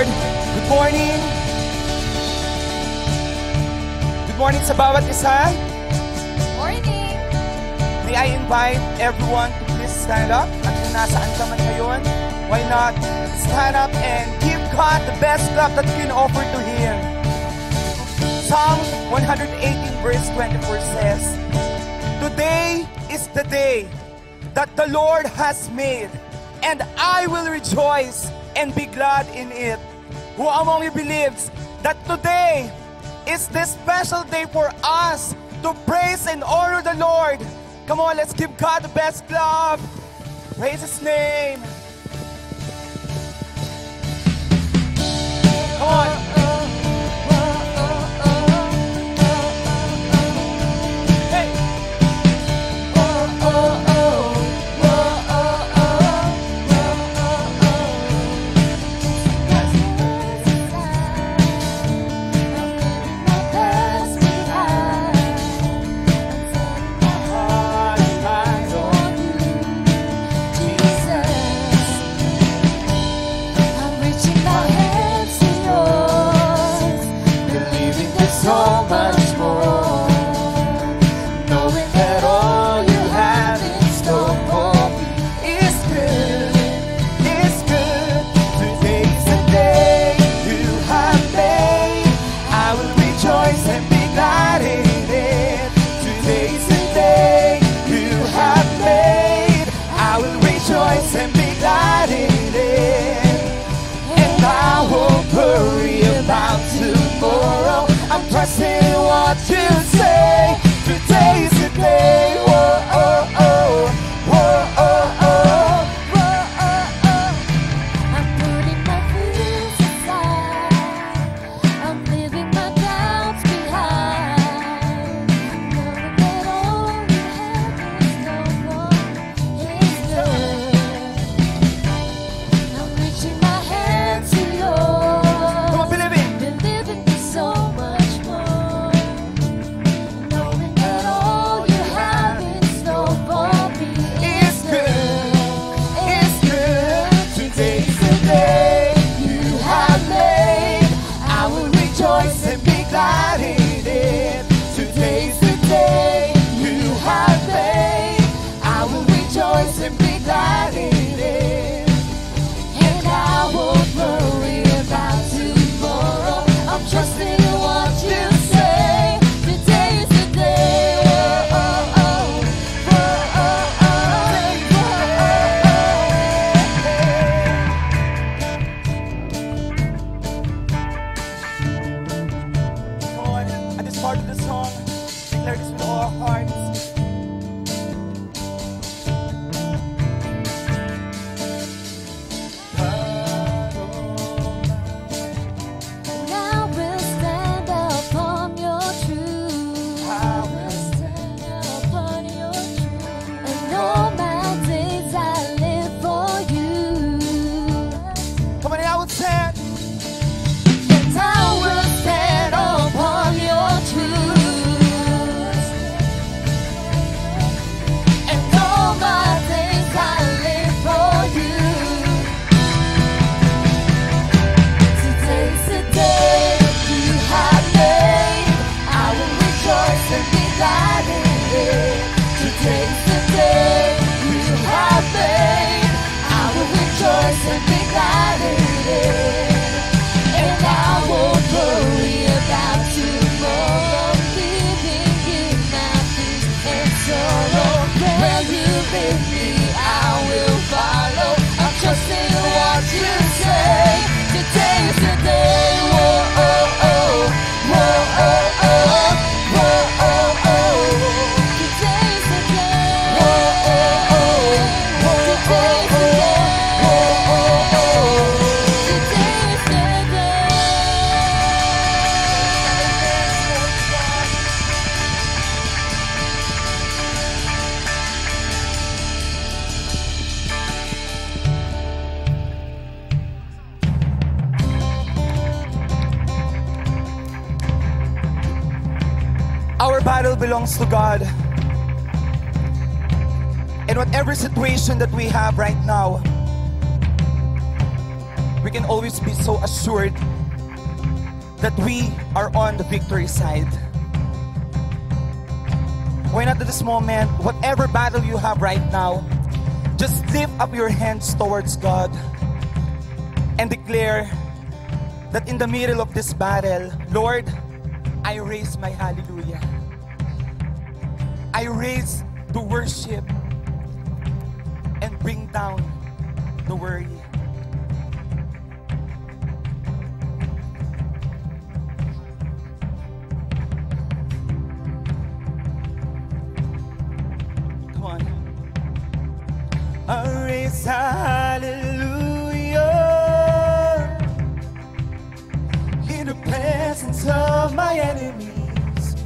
Lord. Good morning. Good morning sa bawat isa. Morning! May I invite everyone to please stand up. At kung nasaan ka man ngayon, why not stand up and give God the best love that you can offer to Him. Psalm 118 verse 24 says, "Today is the day that the Lord has made, and I will rejoice and be glad in it." Who among you believes that today is the special day for us to praise and honor the Lord? Come on, let's give God the best love. Praise His name. Come on. Hey. So much more, knowing that all you have in store for me is good, is good. Today's the day you have made. I will rejoice and be glad in it. Today's the day you have made. I will rejoice and be glad in it. And I won't worry about tomorrow. I'm trusting what you say. Today's the day. Whoa, oh, oh. Whoa, oh, oh. Whoa, oh, oh. I'm putting my fears aside. I'm leaving my doubts behind. Knowing that all you have is no one is good. I'm reaching my hands to yours. Come on, believe it. Believing there's so much more. Knowing that all you have in store for me is good. It's good. Today's the day you have made. I will rejoice and be glad in it. Today's the day you have made. I will rejoice and be glad in it. And I won't worry about tomorrow. I'm trusting in what you say. Today is the day. Whoa, oh, oh. Whoa, oh, oh. Come on. At this part of the song, declare this with all our hearts. I will stand upon your truth. I will stand upon your truth. And all my days I live for you. Come on, and I will stand. And I will stand upon your truth. And all my days I live for you. Today's the day you have made. I will rejoice and be glad in it. Today's the day you have made. I will rejoice and be glad in it. And I won't worry about tomorrow. Living in my peace and sorrow. Where you lead me, I will follow. I'm trusting what you say. Today's the day. Whoa, oh, oh. Whoa, oh, oh. Whoa, oh, oh. Today's the day. Whoa, oh, oh. Today's the day. Whoa, oh, oh. Today's the day. Our battle belongs to God. And whatever situation that we have right now, we can always be so assured that we are on the victory side. Why not at this moment, whatever battle you have right now, just lift up your hands towards God and declare that in the middle of this battle, Lord, I raise my hallelujah. I raise the worship and bring down the worry. Come on. I raise a hallelujah in the presence of my enemies.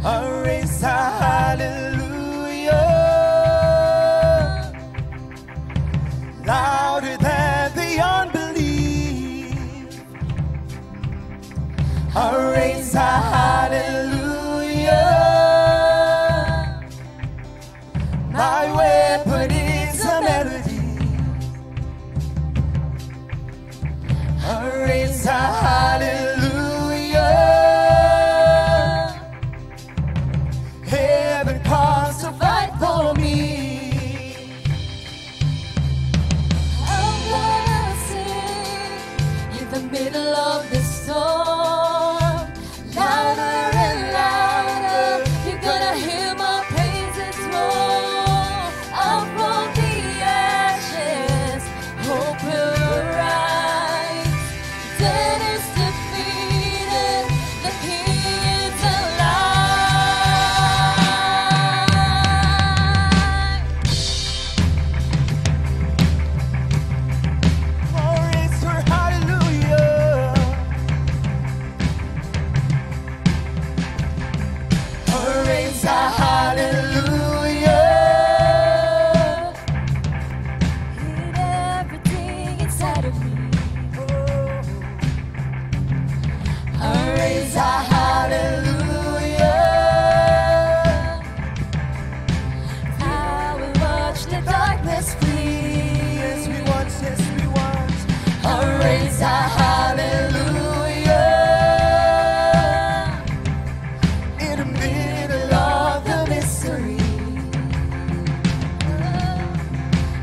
I raise a hallelujah louder than the unbelief. I raise a hallelujah. My weapon is a melody. I raise a hallelujah. Heaven comes to fight for me. I'm gonna sing in the middle of the storm, louder and louder. You're gonna hear my praises roar. Up from the ashes, hope will arise. Death is defeated, the King is alive. Oh, raise your hallelujah. Oh, raise a hallelujah. Hit everything inside of me. I raise a hallelujah. I will watch the darkness flee. Yes, we want, yes, we want. I raise a hallelujah In the middle of the mystery,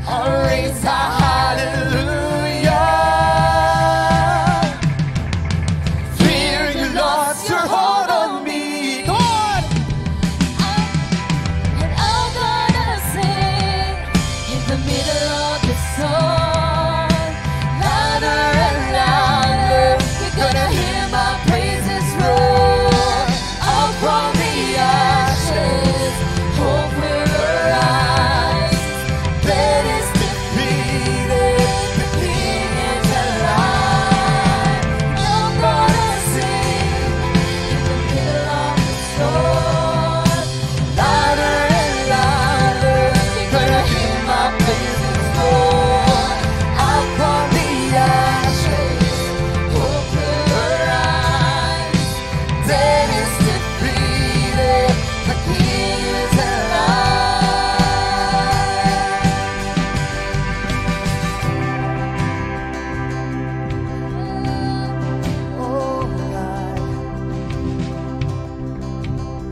I raise a hallelujah. Fear you lost your hold on me. Come on. and I'm gonna sing in the middle of the song, louder and louder. You're gonna hear my praises roar. Up from the ashes, hope will arise. Death is defeated, the King is alive. I'm gonna sing in the middle of the storm, louder and louder. You're gonna hear my praises roar. Up from the ashes, hope will arise. Death is defeated, the King is alive. Oh God.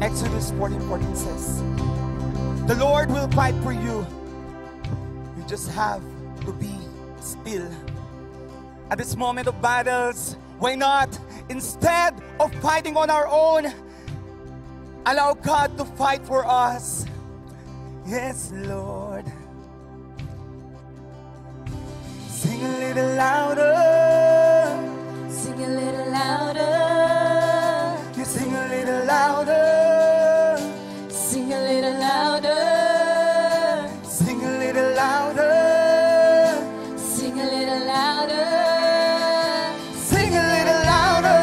Exodus 14:14 says, the Lord will fight for you. You just have to be still. At this moment of battles, why not, instead of fighting on our own, allow God to fight for us? Yes, Lord. Sing a little louder. Sing a little louder. You sing a little louder. Sing a little louder. Sing a little louder. Sing a little louder. Sing a little louder.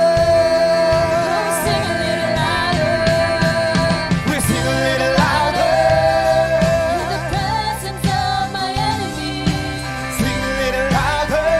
Sing a little louder. We sing a little louder. In the presence of my enemies. Sing a little louder.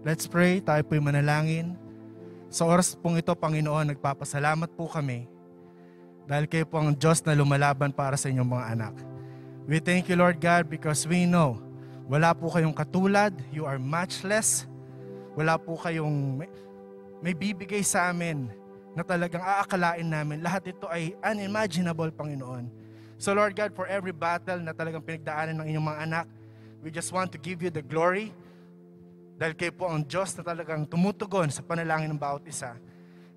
Let's pray, tayo po'y manalangin. Sa oras pong ito, Panginoon, nagpapasalamat po kami dahil kayo po ang Diyos na lumalaban para sa inyong mga anak. We thank you, Lord God, because we know wala po kayong katulad, you are matchless. Wala po kayong may bibigay sa amin na talagang aakalain namin. Lahat ito ay unimaginable, Panginoon. So Lord God, for every battle na talagang pinagdaanan ng inyong mga anak, we just want to give you the glory dahil kayo po ang Diyos na talagang tumutugon sa panalangin ng bawat isa.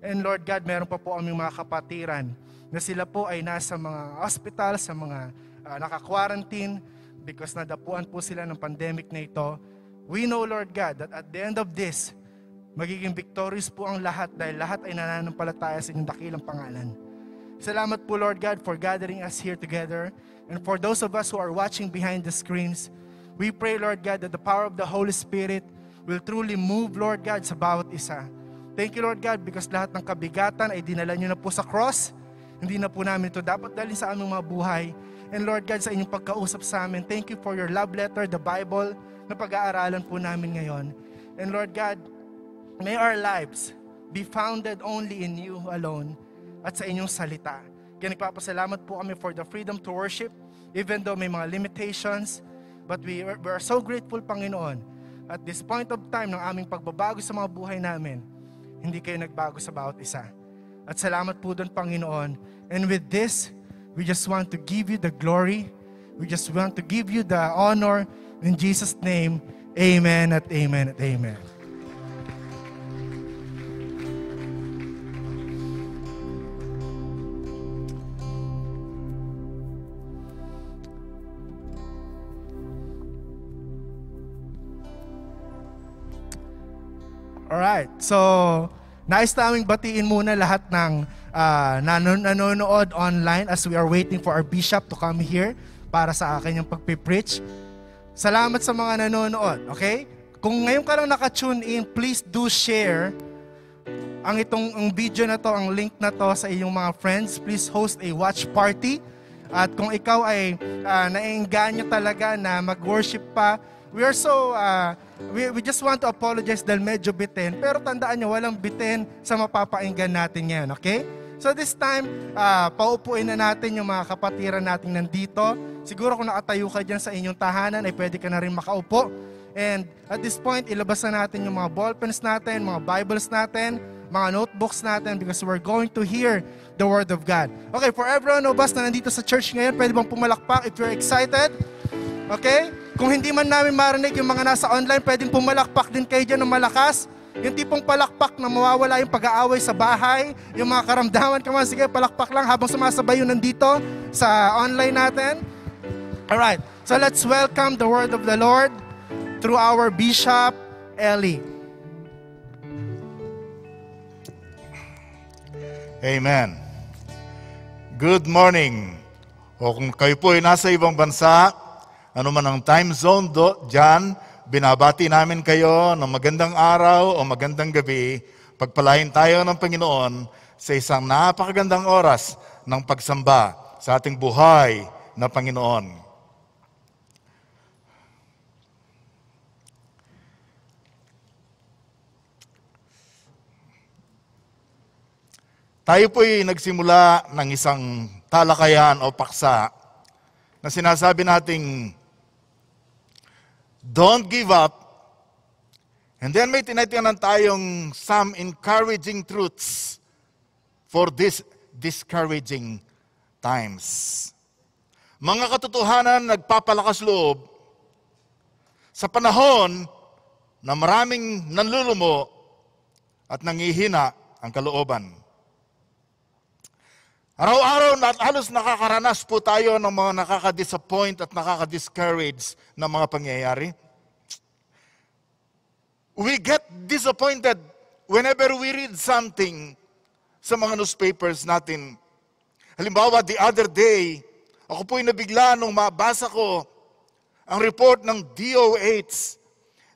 And Lord God, meron pa po aming mga kapatiran na sila po ay nasa mga hospital, sa mga naka-quarantine because nadapuan po sila ng pandemic na ito. We know, Lord God, that at the end of this, magiging victorious po ang lahat dahil lahat ay nananampalataya sa inyong dakilang pangalan. Salamat po, Lord God, for gathering us here together. And for those of us who are watching behind the screens, we pray, Lord God, that the power of the Holy Spirit will truly move, Lord God, sa bawat isa. Thank you, Lord God, because lahat ng kabigatan ay dinala nyo na po sa cross. Hindi na po namin ito dapat dalhin sa aming mga buhay. And Lord God, sa inyong pagkausap sa amin, thank you for your love letter, the Bible, na pag-aaralan po namin ngayon. And Lord God, may our lives be founded only in you alone at sa inyong salita. Kaya nagpapasalamat po kami for the freedom to worship, even though may mga limitations, but we are so grateful, Panginoon. At this point of time ng aming pagbabago sa mga buhay namin, hindi kayo nagbago sa bawat isa. At salamat po doon, Panginoon. And with this, we just want to give you the glory. We just want to give you the honor. In Jesus' name, amen at amen at amen. Alright, so nais naming batiin muna lahat ng nanonood online as we are waiting for our bishop to come here para sa akin yung pagpipreach. Salamat sa mga nanonood, okay? Kung ngayon ka lang naka-tune in, please do share ang video na to, ang link na to sa iyong mga friends. Please host a watch party. At kung ikaw ay naengganyo talaga na mag-worship pa, we are so, we just want to apologize dahil medyo bitin. Pero tandaan nyo, walang bitin sa mapapainggan natin ngayon, okay? So this time, paupuin na natin yung mga kapatiran natin nandito. Siguro kung nakatayo ka dyan sa inyong tahanan, ay pwede ka na rin makaupo. And at this point, ilabas na natin yung mga ballpens natin, mga Bibles natin, mga notebooks natin because we're going to hear the Word of God. Okay, for everyone of us na nandito sa church ngayon, pwede bang pumalakpak if you're excited? Okay? Kung hindi man namin marinig yung mga nasa online, pwedeng pumalakpak din kayo dyan ng malakas. Yung tipong palakpak na mawawala yung pag-aaway sa bahay, yung mga karamdaman ka man, sige, palakpak lang habang sumasabay yun nandito sa online natin. Alright, so let's welcome the Word of the Lord through our Bishop, Eli. Amen. Good morning. O kung kayo po ay nasa ibang bansa, ano man ang time zone dyan, binabati namin kayo ng magandang araw o magandang gabi. Pagpalain tayo ng Panginoon sa isang napakagandang oras ng pagsamba sa ating buhay na Panginoon. Tayo po'y nagsimula ng isang talakayan o paksa na sinasabi nating don't give up. And then may tinatiyanan tayong some encouraging truths for this discouraging times. Mga katotohanan nagpapalakas loob sa panahon na maraming nanlulumo at nangihina ang kalooban. Araw-araw na halos nakakaranas po tayo ng mga nakaka-disappoint at nakaka-discourage na mga pangyayari. We get disappointed whenever we read something sa mga newspapers natin. Halimbawa, the other day, ako po'y nabigla nung mabasa ko ang report ng DOH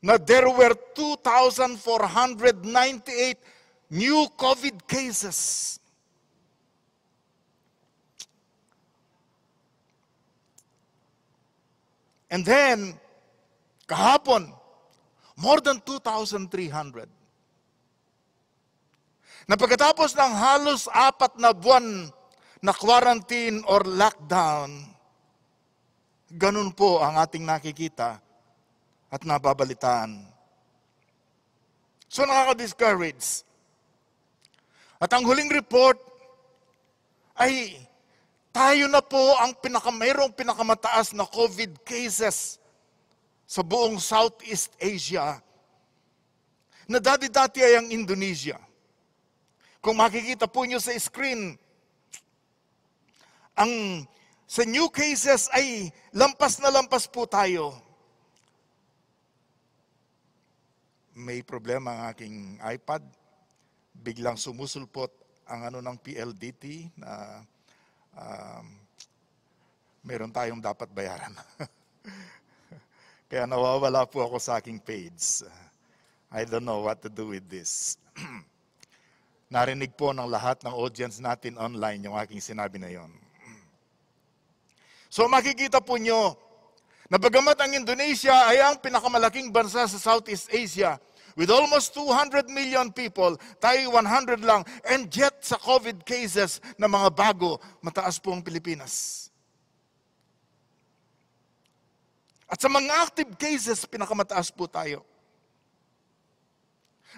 na there were 2,498 new COVID cases. And then, kahapon, More than 2,300. Na pagkatapos ng halos 4 na buwan na quarantine or lockdown, ganun po ang ating nakikita at nababalitaan. So nakaka-discourage. At ang huling report ay tayo na po ang mayroong pinakamataas na COVID cases sa buong Southeast Asia, na dati-dati ay ang Indonesia. Kung makikita po nyo sa screen, sa new cases ay lampas na lampas po tayo. May problema ang aking iPad. Biglang sumusulpot ang ng PLDT na meron tayong dapat bayaran. Kaya nawawala po ako sa aking page. I don't know what to do with this. Narinig po ng lahat ng audience natin online yung aking sinabi na yon. So makikita po nyo na bagamat ang Indonesia ay ang pinakamalaking bansa sa Southeast Asia, with almost 200 million people, tayo 100 lang, and yet sa COVID cases na mga bago, mataas po ang Pilipinas. At sa mga active cases, pinakamataas po tayo.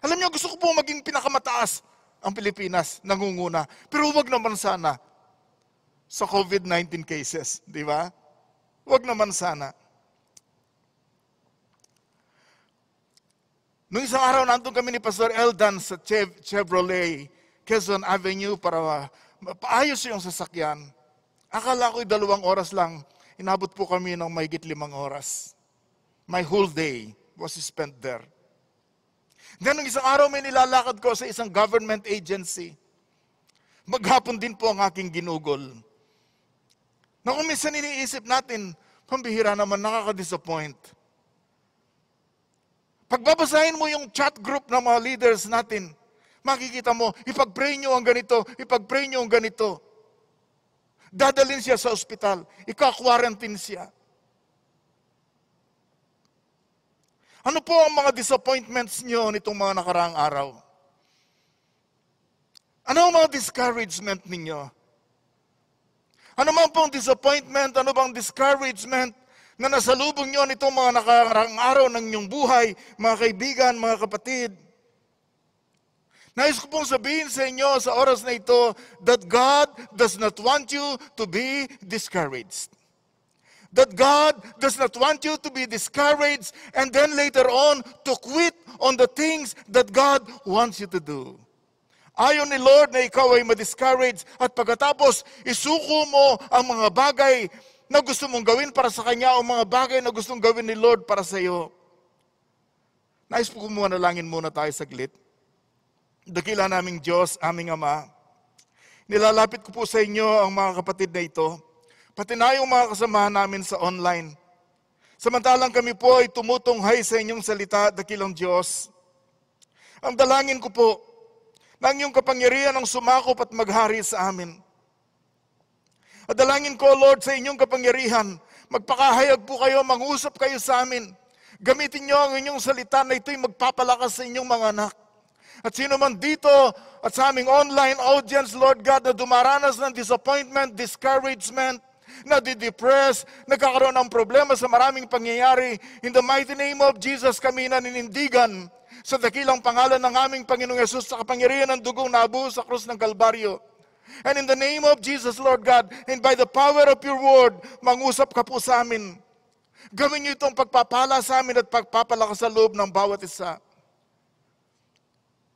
Alam niyo, gusto ko po maging pinakamataas ang Pilipinas, nangunguna. Pero huwag naman sana sa COVID-19 cases, di ba? Huwag naman sana. Noong isang araw, nandun kami ni Pastor Eldan sa Chevrolet, Quezon Avenue para paayos yung sasakyan. Akala ko'y 2 oras lang. Inabot po kami ng mahigit 5 oras. My whole day was spent there. Then, nung isang araw may nilalakad ko sa isang government agency. Maghapon din po ang aking ginugol. Na kung minsan iniisip natin, pambihira naman, nakaka-disappoint. Pagbabasahin mo yung chat group ng mga leaders natin, makikita mo, ipag-pray nyo ang ganito, ipag-pray nyo ang ganito. Dadalhin siya sa ospital, ika-quarantine siya. Ano po ang mga disappointments nyo nitong mga nakaraang araw? Ano ang mga discouragement ninyo? Ano man pong disappointment, ano bang discouragement na nasalubong nyo nitong mga nakaraang araw ng inyong buhay, mga kaibigan, mga kapatid? Nais ko pong sabihin sa inyo sa oras na ito that God does not want you to be discouraged. That God does not want you to be discouraged and then later on to quit on the things that God wants you to do. Ayaw ni Lord na ikaw ay ma-discourage at pagkatapos isuko mo ang mga bagay na gusto mong gawin para sa Kanya o mga bagay na gustong gawin ni Lord para sa iyo. Nais po manalangin muna tayo saglit. Dakila naming Diyos, aming Ama, nilalapit ko po sa inyo ang mga kapatid na ito, pati na yung mga kasamahan namin sa online. Samantalang kami po ay tumutunghay sa inyong salita, dakilang Diyos. Ang dalangin ko po, na ang iyong kapangyarihan ang sumakop at maghari sa amin. At dalangin ko, Lord, sa inyong kapangyarihan, magpakahayag po kayo, mangusap kayo sa amin. Gamitin niyo ang inyong salita na ito'y magpapalakas sa inyong mga anak. At sino man dito at sa aming online audience, Lord God, na dumaranas ng disappointment, discouragement, nadidepress, nagkakaroon ng problema sa maraming pangyayari, in the mighty name of Jesus, kami naninindigan sa dakilang pangalan ng aming Panginoong Yesus sa kapangyarihan ng dugong nabuhos sa krus ng Kalbaryo. And in the name of Jesus, Lord God, and by the power of your word, mangusap ka po sa amin. Gawin niyo itong pagpapala sa amin at pagpapalakas sa loob ng bawat isa.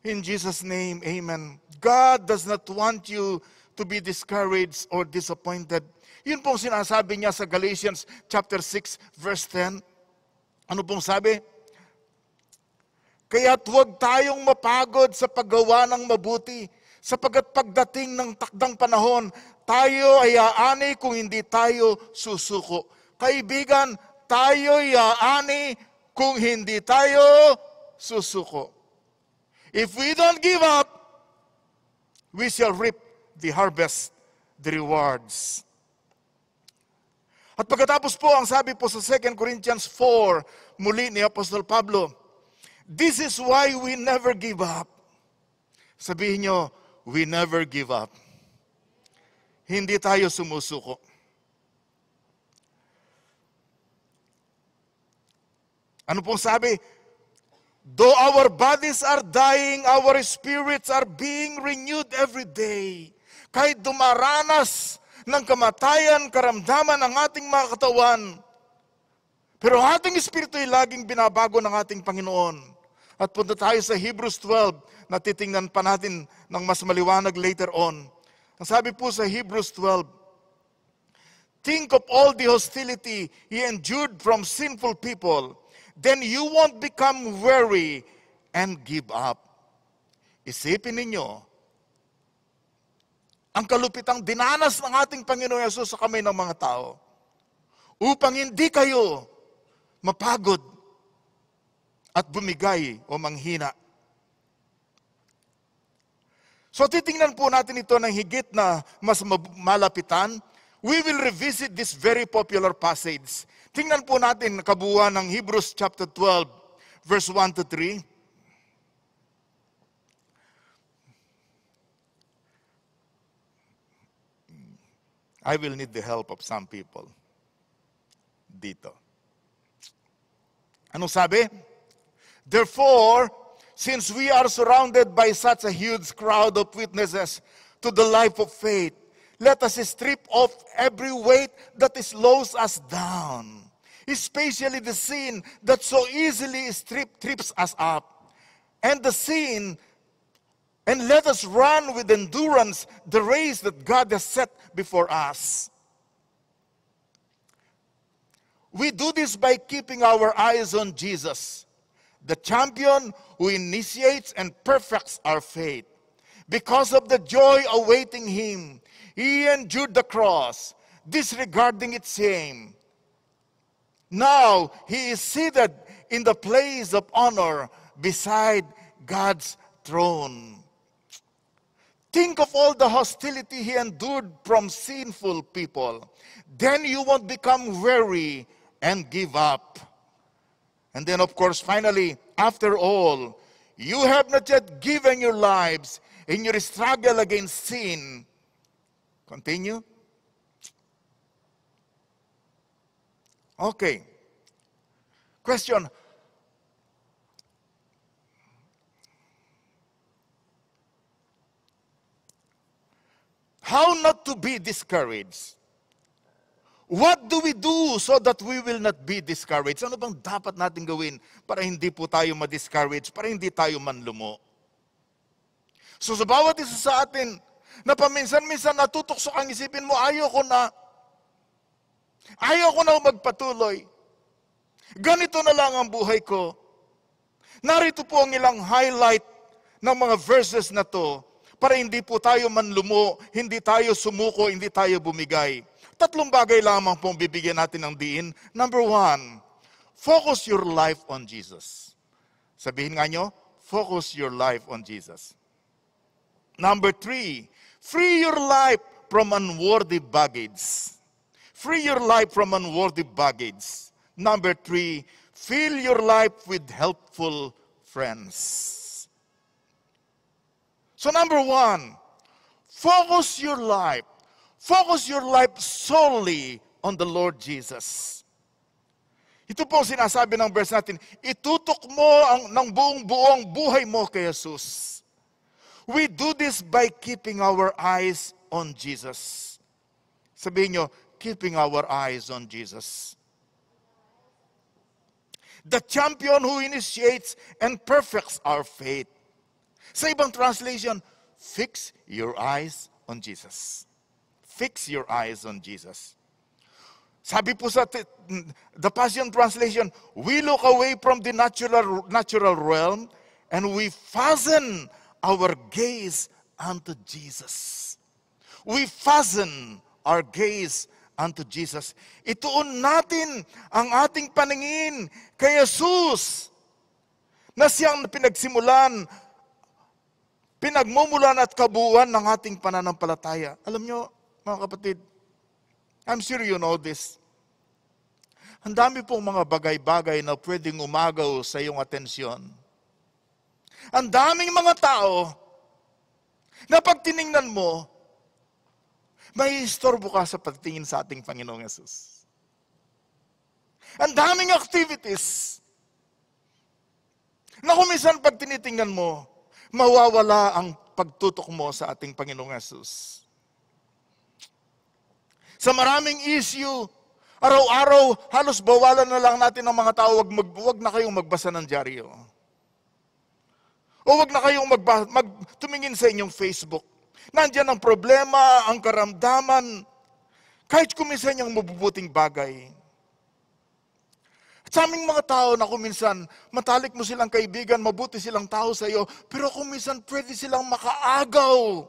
In Jesus' name, amen. God does not want you to be discouraged or disappointed. Yun pong sinasabi niya sa Galatians chapter 6, verse 10. Ano pong sabi? Kaya't huwag tayong mapagod sa paggawa ng mabuti, sapagkat pagdating ng takdang panahon, tayo ay aani kung hindi tayo susuko. Kaibigan, tayo ay aani kung hindi tayo susuko. If we don't give up, we shall reap the harvest, the rewards. At pagkatapos po, ang sabi po sa 2 Corinthians 4, muli ni Apostol Pablo, This is why we never give up. Sabihin nyo, we never give up. Hindi tayo sumusuko. Ano pong sabi? Though our bodies are dying, our spirits are being renewed every day. Kahit dumaranas ng kamatayan, karamdaman ng ating mga katawan, pero ang ating espiritu ay laging binabago ng ating Panginoon. At punta tayo sa Hebrews 12, na titingnan pa natin ng mas maliwanag later on. Ang sabi po sa Hebrews 12, think of all the hostility he endured from sinful people, then you won't become weary and give up. Isipin ninyo, ang kalupitang dinanas ng ating Panginoon Yesus sa kamay ng mga tao, upang hindi kayo mapagod at bumigay o manghina. So titingnan po natin ito ng higit na mas malapitan. We will revisit this very popular passage. Tingnan po natin kabuuan ng Hebrews chapter 12, verse 1 to 3. I will need the help of some people dito. Anong sabi? Therefore, since we are surrounded by such a huge crowd of witnesses to the life of faith, let us strip off every weight that slows us down, especially the sin that so easily trips us up, and let us run with endurance the race that God has set before us. We do this by keeping our eyes on Jesus, the champion who initiates and perfects our faith. Because of the joy awaiting him, he endured the cross, disregarding its shame. Now he is seated in the place of honor beside God's throne. Think of all the hostility he endured from sinful people. Then you won't become weary and give up. And then, of course, finally, after all, you have not yet given your lives in your struggle against sin. Continue. Okay. Question. How not to be discouraged? What do we do so that we will not be discouraged? Ano bang dapat natin gawin para hindi po tayo ma-discourage, para hindi tayo manlumo? So sa bawat isa sa atin, na paminsan-minsan natutukso ang isipin mo, ayoko na magpatuloy. Ganito na lang ang buhay ko. Narito po ang ilang highlight ng mga verses na to para hindi po tayo manlumo, hindi tayo sumuko, hindi tayo bumigay. 3 bagay lamang pong bibigyan natin ng diin. Number 1, focus your life on Jesus. Sabihin nga nyo, focus your life on Jesus. Number 3, free your life from unworthy baggage. Free your life from unworthy baggage. Number 3, fill your life with helpful friends. So number 1, focus your life. Focus your life solely on the Lord Jesus. Ito po ang sinasabi ng verse natin, itutok mo ng buong buhay mo kay Jesus. We do this by keeping our eyes on Jesus. Sabihin nyo, keeping our eyes on Jesus. The champion who initiates and perfects our faith. Sa ibang translation, fix your eyes on Jesus. Fix your eyes on Jesus. Sabi po sa the Passion Translation, we look away from the natural realm and we fasten our gaze unto Jesus. We fasten our gaze unto Jesus. Ituon natin ang ating paningin kay Jesus na siyang pinagsimulan, pinagmumulan at kabuuan ng ating pananampalataya. Alam nyo, mga kapatid, I'm sure you know this. Ang dami pong mga bagay-bagay na pwedeng umagaw sa iyong atensyon. Ang daming mga tao na pag tiningnan mo, may istorbo ka sa pagtingin sa ating Panginoong Yesus. Ang daming activities na kung minsan pag tinitingnan mo, mawawala ang pagtutok mo sa ating Panginoong Yesus. Sa maraming issue, araw-araw, halos bawalan na lang natin ng mga tao, wag na kayong magbasa ng dyaryo. O wag na kayong tumingin sa inyong Facebook. Nandiyan ang problema, ang karamdaman, kahit kuminsan yung mabubuting bagay. At sa aming mga tao na kuminsan, matalik mo silang kaibigan, mabuti silang tao sa iyo, pero kuminsan pwede silang makaagaw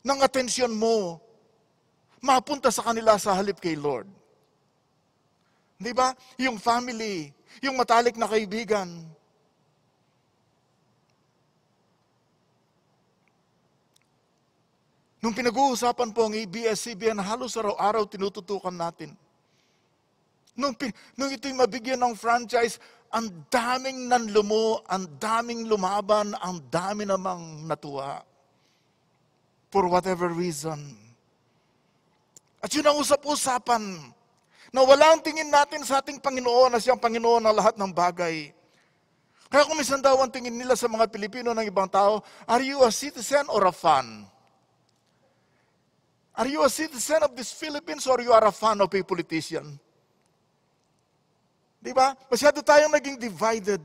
ng atensyon mo. Mapunta sa kanila sa halip kay Lord. Di ba? Yung family, yung matalik na kaibigan. Nung pinag-uusapan po ang ABS-CBN, halos araw-araw tinututukan natin. Nung ito'y mabigyan ng franchise, ang daming nanlumo, ang daming lumaban, ang dami namang natuwa. For whatever reason. At yun ang usap-usapan, na walang tingin natin sa ating Panginoon na siyang Panginoon ng lahat ng bagay. Kaya kung minsan daw ang tingin nila sa mga Pilipino ng ibang tao, are you a citizen or a fan? Are you a citizen of this Philippines or you are a fan of a politician? Diba? Masyado tayong naging divided.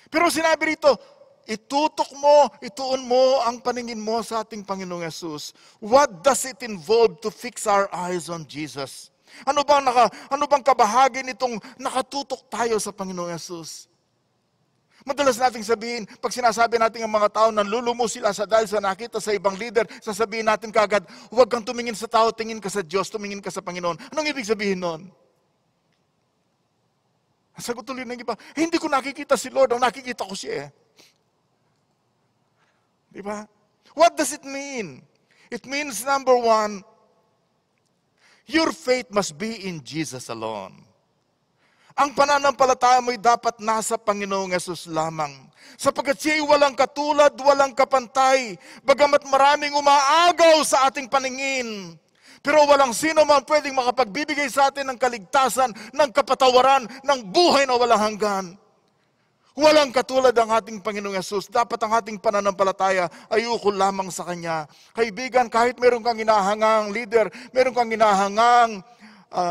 Pero sinabi rito, ituon mo ang paningin mo sa ating Panginoong Yesus. What does it involve to fix our eyes on Jesus? Ano bang kabahagi nitong nakatutok tayo sa Panginoong Yesus? Madalas nating sabihin, pag sinasabi natin ang mga tao, nanlulumo sila dahil sa nakita sa ibang leader, sasabihin natin kagad, huwag kang tumingin sa tao, tingin ka sa Diyos, tumingin ka sa Panginoon. Anong ibig sabihin nun? Sagot tuloy ng iba, hindi ko nakikita si Lord, ang nakikita ko siya eh. Di ba? What does it mean? It means, number one, your faith must be in Jesus alone. Ang pananampalataya mo'y dapat nasa Panginoong Yesus lamang. Sapagkat siya'y walang katulad, walang kapantay, bagamat maraming umaagaw sa ating paningin. Pero walang sino man pwedeng makapagbibigay sa atin ng kaligtasan, ng kapatawaran, ng buhay na walang hanggan. Walang katulad ang ating Panginoong Yesus. Dapat ang ating pananampalataya ay ukol lamang sa Kanya. Kaibigan, kahit meron kang inahangang leader, meron kang inahangang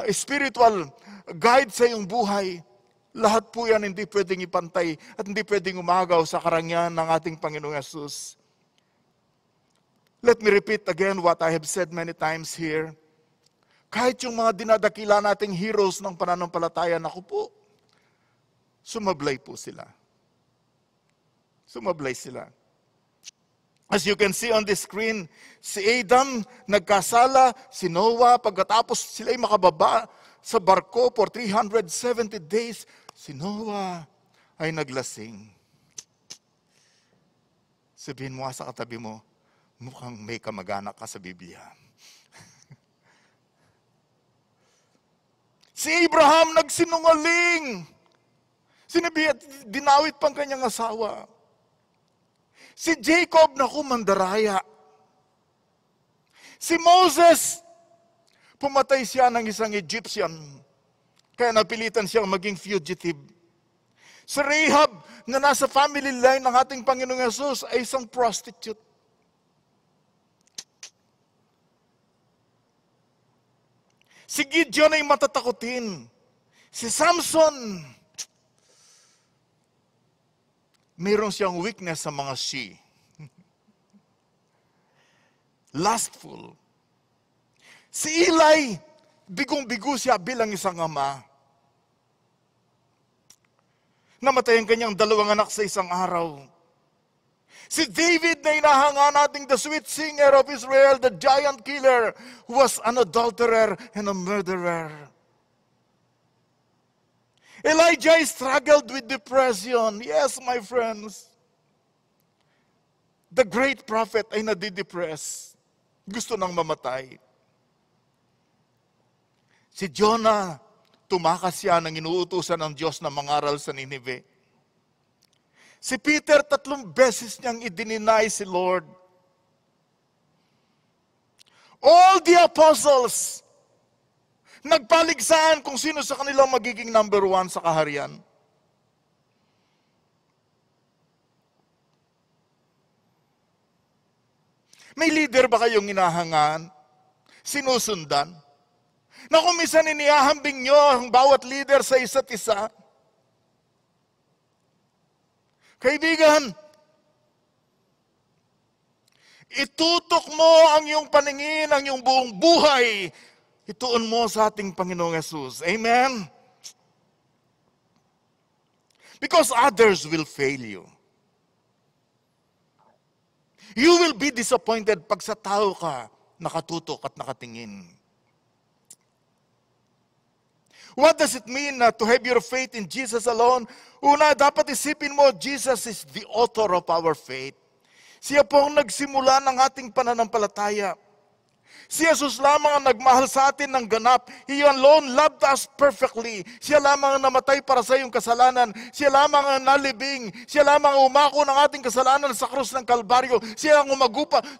spiritual guide sa iyong buhay, lahat po yan hindi pwedeng ipantay at hindi pwedeng umagaw sa karangyaan ng ating Panginoong Yesus. Let me repeat again what I have said many times here. Kahit yung mga dinadakila nating heroes ng pananampalataya, naku po, sumablay po sila. Sumablay sila. As you can see on the screen, si Adam nagkasala, si Noah, pagkatapos sila'y makababa sa barko for 370 days, si Noah ay naglasing. Sabihin mo sa katabi mo, mukhang may kamag-anak ka sa Biblia. Si Abraham nagsinungaling. Sinabi at dinawit pang kanyang asawa. Si Jacob, naku, mandaraya. Si Moses, pumatay siya ng isang Egyptian. Kaya napilitan siyang maging fugitive. Si Rahab, na nasa family line ng ating Panginoong Yesus, ay isang prostitute. Si Gideon ay matatakutin. Si Samson, mayroon siyang weakness sa mga she. Lustful. Si Eli, bigong-bigo siya bilang isang ama. Namatay ang kanyang 2 anak sa isang araw. Si David na inahanga nating the sweet singer of Israel, the giant killer, was an adulterer and a murderer. Elijah struggled with depression. Yes, my friends. The great prophet ay nadidepress. Gusto nang mamatay. Si Jonah, tumakas siya ng inuutusan ng Diyos na mangaral sa Ninive. Si Peter, 3 beses niyang i-deny si Lord. All the apostles, nagpaligsahan kung sino sa kanila magiging number 1 sa kaharian. May leader ba kayong inahangaan? Sinusundan? Na kung minsan inihahambing nyo ang bawat leader sa isa't isa? Kaibigan, itutok mo ang iyong paningin, ang iyong buong buhay. Ituon mo sa ating Panginoong Yesus. Amen? Because others will fail you. You will be disappointed pag sa tao ka nakatutok at nakatingin. What does it mean to have your faith in Jesus alone? Una, dapat isipin mo, Jesus is the author of our faith. Siya po ang nagsimula ng ating pananampalataya. Si Jesus lamang ang nagmahal sa atin ng ganap. He alone loved us perfectly. Siya lamang ang namatay para sa iyong kasalanan. Siya lamang ang nalibing. Siya lamang ang umako ng ating kasalanan sa krus ng Kalbaryo. Siya ang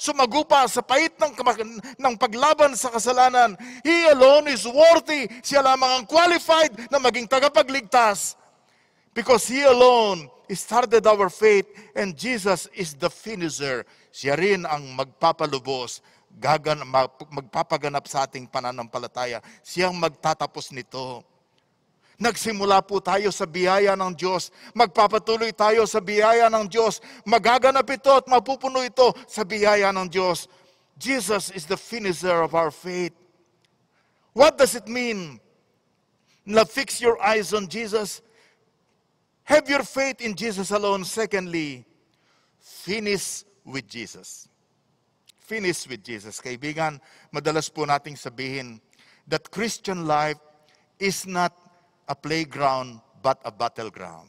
sumagupa sa pait ng paglaban sa kasalanan. He alone is worthy. Siya lamang ang qualified na maging tagapagligtas. Because He alone started our faith and Jesus is the finisher. Siya rin ang magpapalubos, magpapaganap sa ating pananampalataya. Siyang magtatapos nito. Nagsimula po tayo sa biyaya ng Diyos. Magpapatuloy tayo sa biyaya ng Diyos. Magaganap ito at mapupuno ito sa biyaya ng Diyos. Jesus is the finisher of our faith. What does it mean? Na fix your eyes on Jesus. Have your faith in Jesus alone. Secondly, finish with Jesus. Finish with Jesus. Kaibigan, madalas po nating sabihin that Christian life is not a playground but a battleground.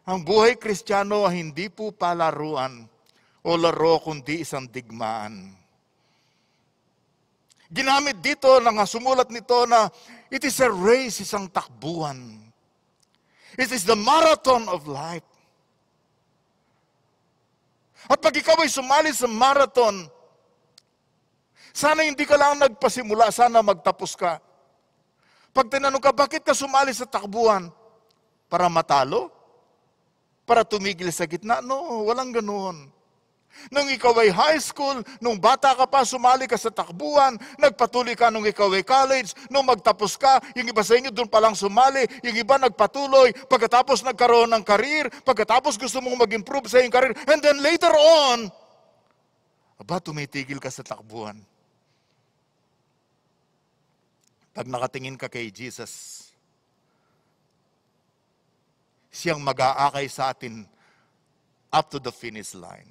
Ang buhay Kristiyano ay hindi po palaruan o laro kundi isang digmaan. Ginamit dito, sumulat nito na it is a race, isang takbuhan. It is the marathon of life. At pag ikaw ay sumali sa marathon, sana hindi ka lang nagpasimula, sana magtapos ka. Pag tinanong ka, bakit ka sumali sa takbuhan? Para matalo? Para tumigil sa gitna? No, walang ganoon. Nung ikaw ay high school, nung bata ka pa, sumali ka sa takbuhan, nagpatuloy ka nung ikaw ay college, nung magtapos ka, yung iba sa inyo doon palang sumali, yung iba nagpatuloy, pagkatapos nagkaroon ng career, pagkatapos gusto mong mag-improve sa iyong career, and then later on, tumitigil ka sa takbuhan. Pag nakatingin ka kay Jesus, siyang mag-aakay sa atin up to the finish line.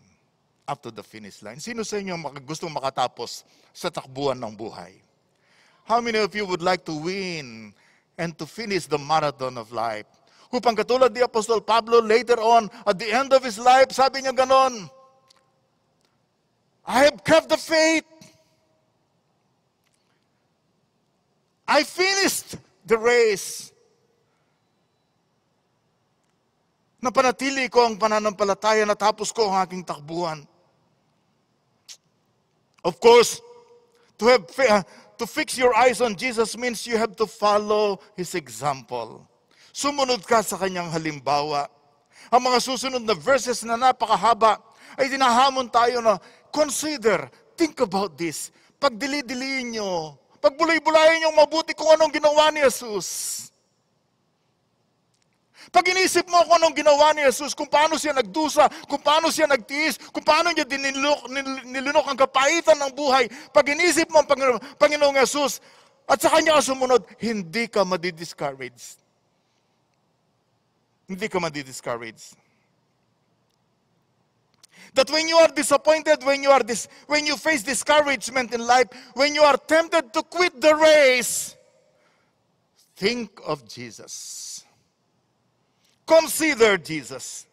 Up to the finish line. Sino sa inyo gustong makatapos sa takbuhan ng buhay? How many of you would like to win and to finish the marathon of life? Upang katulad ni Apostol Pablo, later on, at the end of his life, sabi niya ganon, I have kept the faith. I finished the race. Napanatili ko ang pananampalataya, natapos ko ang aking takbuhan. Of course, to fix your eyes on Jesus means you have to follow His example. Sumunod ka sa kanyang halimbawa. Ang mga susunod na verses na napakahaba ay dinahamon tayo na consider, think about this. Pagdili-diliin nyo, pagbulay-bulayin nyo mabuti kung anong ginawa ni Jesus. Pag inisip mo kung anong ginawa ni Jesus, kung paano siya nagdusa, kung paano siya nagtiis, kung paano niya nilunok ang kapaitan ng buhay, pag inisip mo ang Panginoong Jesus, at sa Kanya ka sumunod, hindi ka madi-discouraged. Hindi ka madi-discouraged. That when you are disappointed, when you face discouragement in life, when you are tempted to quit the race, think of Jesus. Consider Jesus.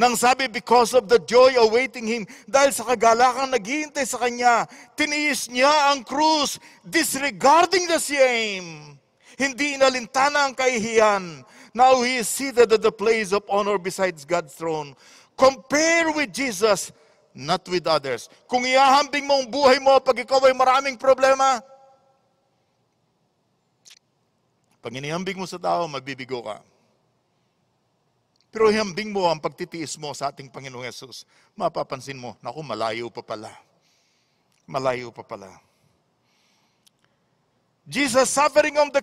Nang sabi, because of the joy awaiting Him, dahil sa kagalakang naghihintay sa Kanya, tiniis niya ang krus, disregarding the shame. Hindi inalintana ang kahihiyan. Now He is seated at the place of honor besides God's throne. Compare with Jesus, not with others. Kung ihahambing mo ang buhay mo pag ikaw ay maraming problema, pag inihambing mo sa tao, mabibigo ka. Pero ihambing mo ang pagtitiis mo sa ating Panginoong Yesus, mapapansin mo, naku, malayo pa pala. Malayo pa pala. Jesus suffering on the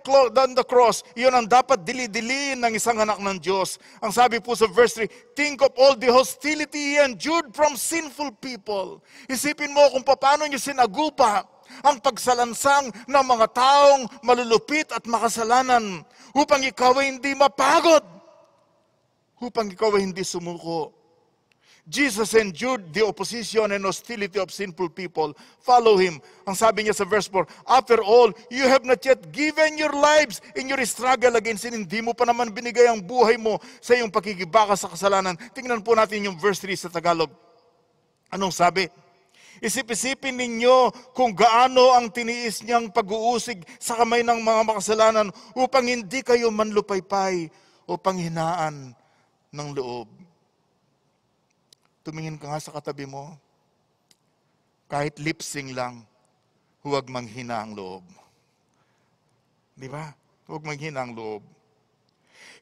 cross, iyon ang dapat dili-diliin ng isang anak ng Diyos. Ang sabi po sa verse 3, think of all the hostility he endured from sinful people. Isipin mo kung paano niya sinagupa ang pagsalansang ng mga taong malulupit at makasalanan upang ikaw ay hindi mapagod, upang ikaw ay hindi sumuko. Jesus endured the opposition and hostility of sinful people. Follow Him. Ang sabi niya sa verse 4, after all, you have not yet given your lives in your struggle against sin. Hindi mo pa naman binigay ang buhay mo sa iyong pakikibaka sa kasalanan. Tingnan po natin yung verse 3 sa Tagalog. Anong sabi? Isip-isipin ninyo kung gaano ang tiniis niyang pag-uusig sa kamay ng mga makasalanan upang hindi kayo manlupaypay o panghinaan ng loob. Tumingin ka nga sa katabi mo. Kahit lip-sing lang, huwag manghina ang loob. Di ba? Huwag manghina ang loob.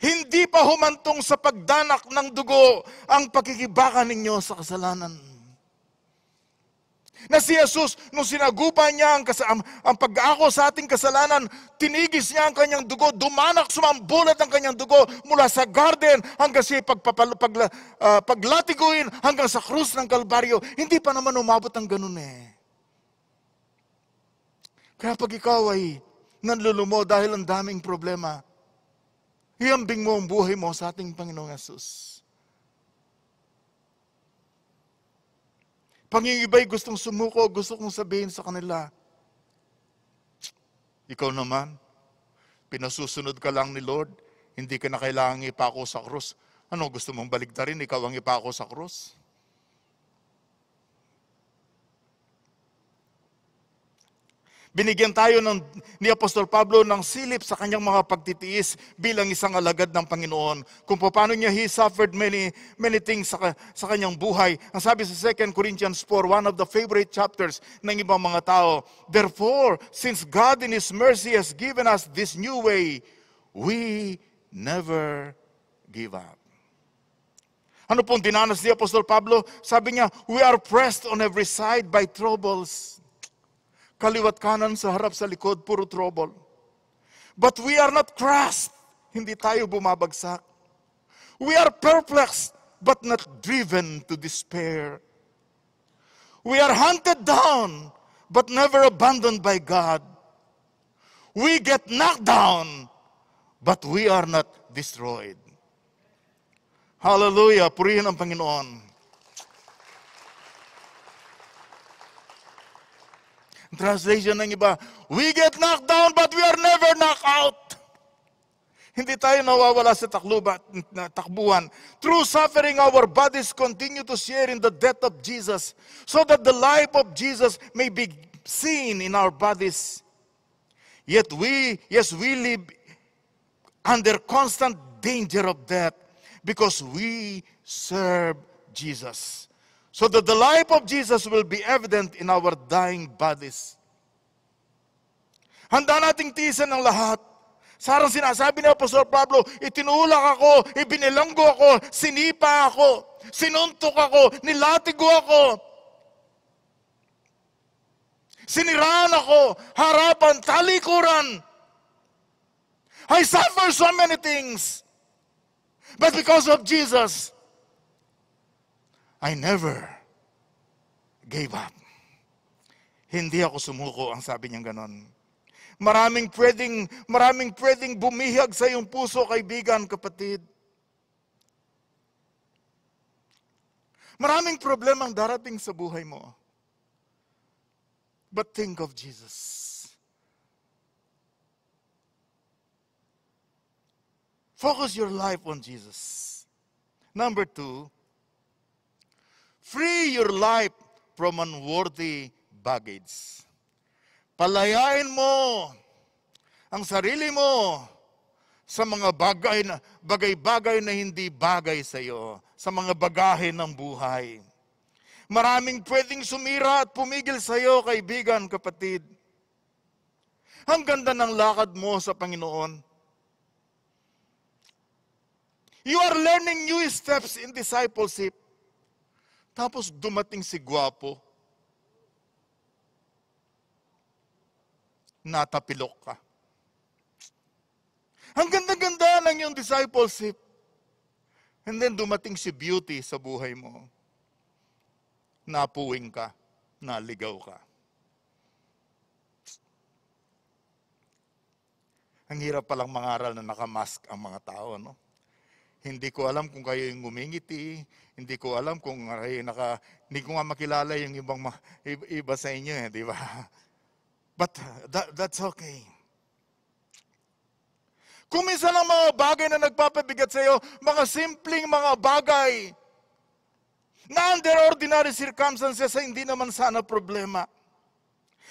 Hindi pa humantong sa pagdanak ng dugo ang pakikibaka ninyo sa kasalanan. Na si Jesus, nung sinagupa niya ang pag-aako sa ating kasalanan, tinigis niya ang kanyang dugo, dumanak, sumambulat ang kanyang dugo mula sa garden hanggang sa paglatiguin hanggang sa krus ng Kalbaryo. Hindi pa naman umabot ang ganun eh. Kaya pag ikaw ay nanlulumo dahil ang daming problema, ihambing mo ang buhay mo sa ating Panginoong Yesus. Pag yung iba'y gustong sumuko, gusto kong sabihin sa kanila, ikaw naman, pinasusunod ka lang ni Lord, hindi ka na kailangang ipako sa krus. Ano, gusto mong baligtarin, ikaw ang ipako sa krus? Binigyan tayo ni Apostol Pablo ng silip sa kanyang mga pagtitiis bilang isang alagad ng Panginoon. Kung paano niya he suffered many things sa kanyang buhay. Ang sabi sa 2 Corinthians 4, one of the favorite chapters ng ibang mga tao, therefore, since God in His mercy has given us this new way, we never give up. Ano pong dinanas ni Apostol Pablo? Sabi niya, we are pressed on every side by troubles. Kaliwat kanan, sa harap, sa likod, puro trouble. But we are not crushed. Hindi tayo bumabagsak. We are perplexed, but not driven to despair. We are hunted down, but never abandoned by God. We get knocked down, but we are not destroyed. Hallelujah! Purihin ang Panginoon. Translation ng iba, we get knocked down but we are never knocked out. Hindi tayo nawawala sa takbuhan. Through suffering, our bodies continue to share in the death of Jesus so that the life of Jesus may be seen in our bodies. Yet we live under constant danger of death because we serve Jesus. So that the life of Jesus will be evident in our dying bodies. Handa nating tiisan ang lahat. Sarang sinasabi ni Apostol Pablo, itinulak ako, ibinilanggo ako, sinipa ako, sinuntok ako, nilatigo ako. Siniraan ako, harapan, talikuran. I suffer so many things. But because of Jesus, I never gave up. Hindi ako sumuko, ang sabi niyang ganon. Maraming pwedeng bumihag sa iyong puso, kaibigan, kapatid. Maraming problema ang darating sa buhay mo. But think of Jesus. Focus your life on Jesus. Number 2, free your life from unworthy baggage. Palayain mo ang sarili mo sa mga bagay-bagay na hindi bagay sa iyo, sa mga bagahe ng buhay. Maraming pwedeng sumira at pumigil sa iyo, kaibigan, kapatid. Ang ganda ng lakad mo sa Panginoon. You are learning new steps in discipleship. Tapos dumating si gwapo. Natapilok ka. Ang ganda-ganda ng iyong discipleship. And then dumating si beauty sa buhay mo. Napuwing ka, naligaw ka. Ang hirap palang mangaral na nakamask ang mga tao, no? Hindi ko alam kung kayo yung ngumingiti, hindi ko alam kung kayo hindi ko nga makilala yung iba sa inyo, di ba? But that's okay. Kung minsan ang mga bagay na nagpapabigat sa iyo, mga simpleng mga bagay na under ordinary circumstances ay hindi naman sana problema.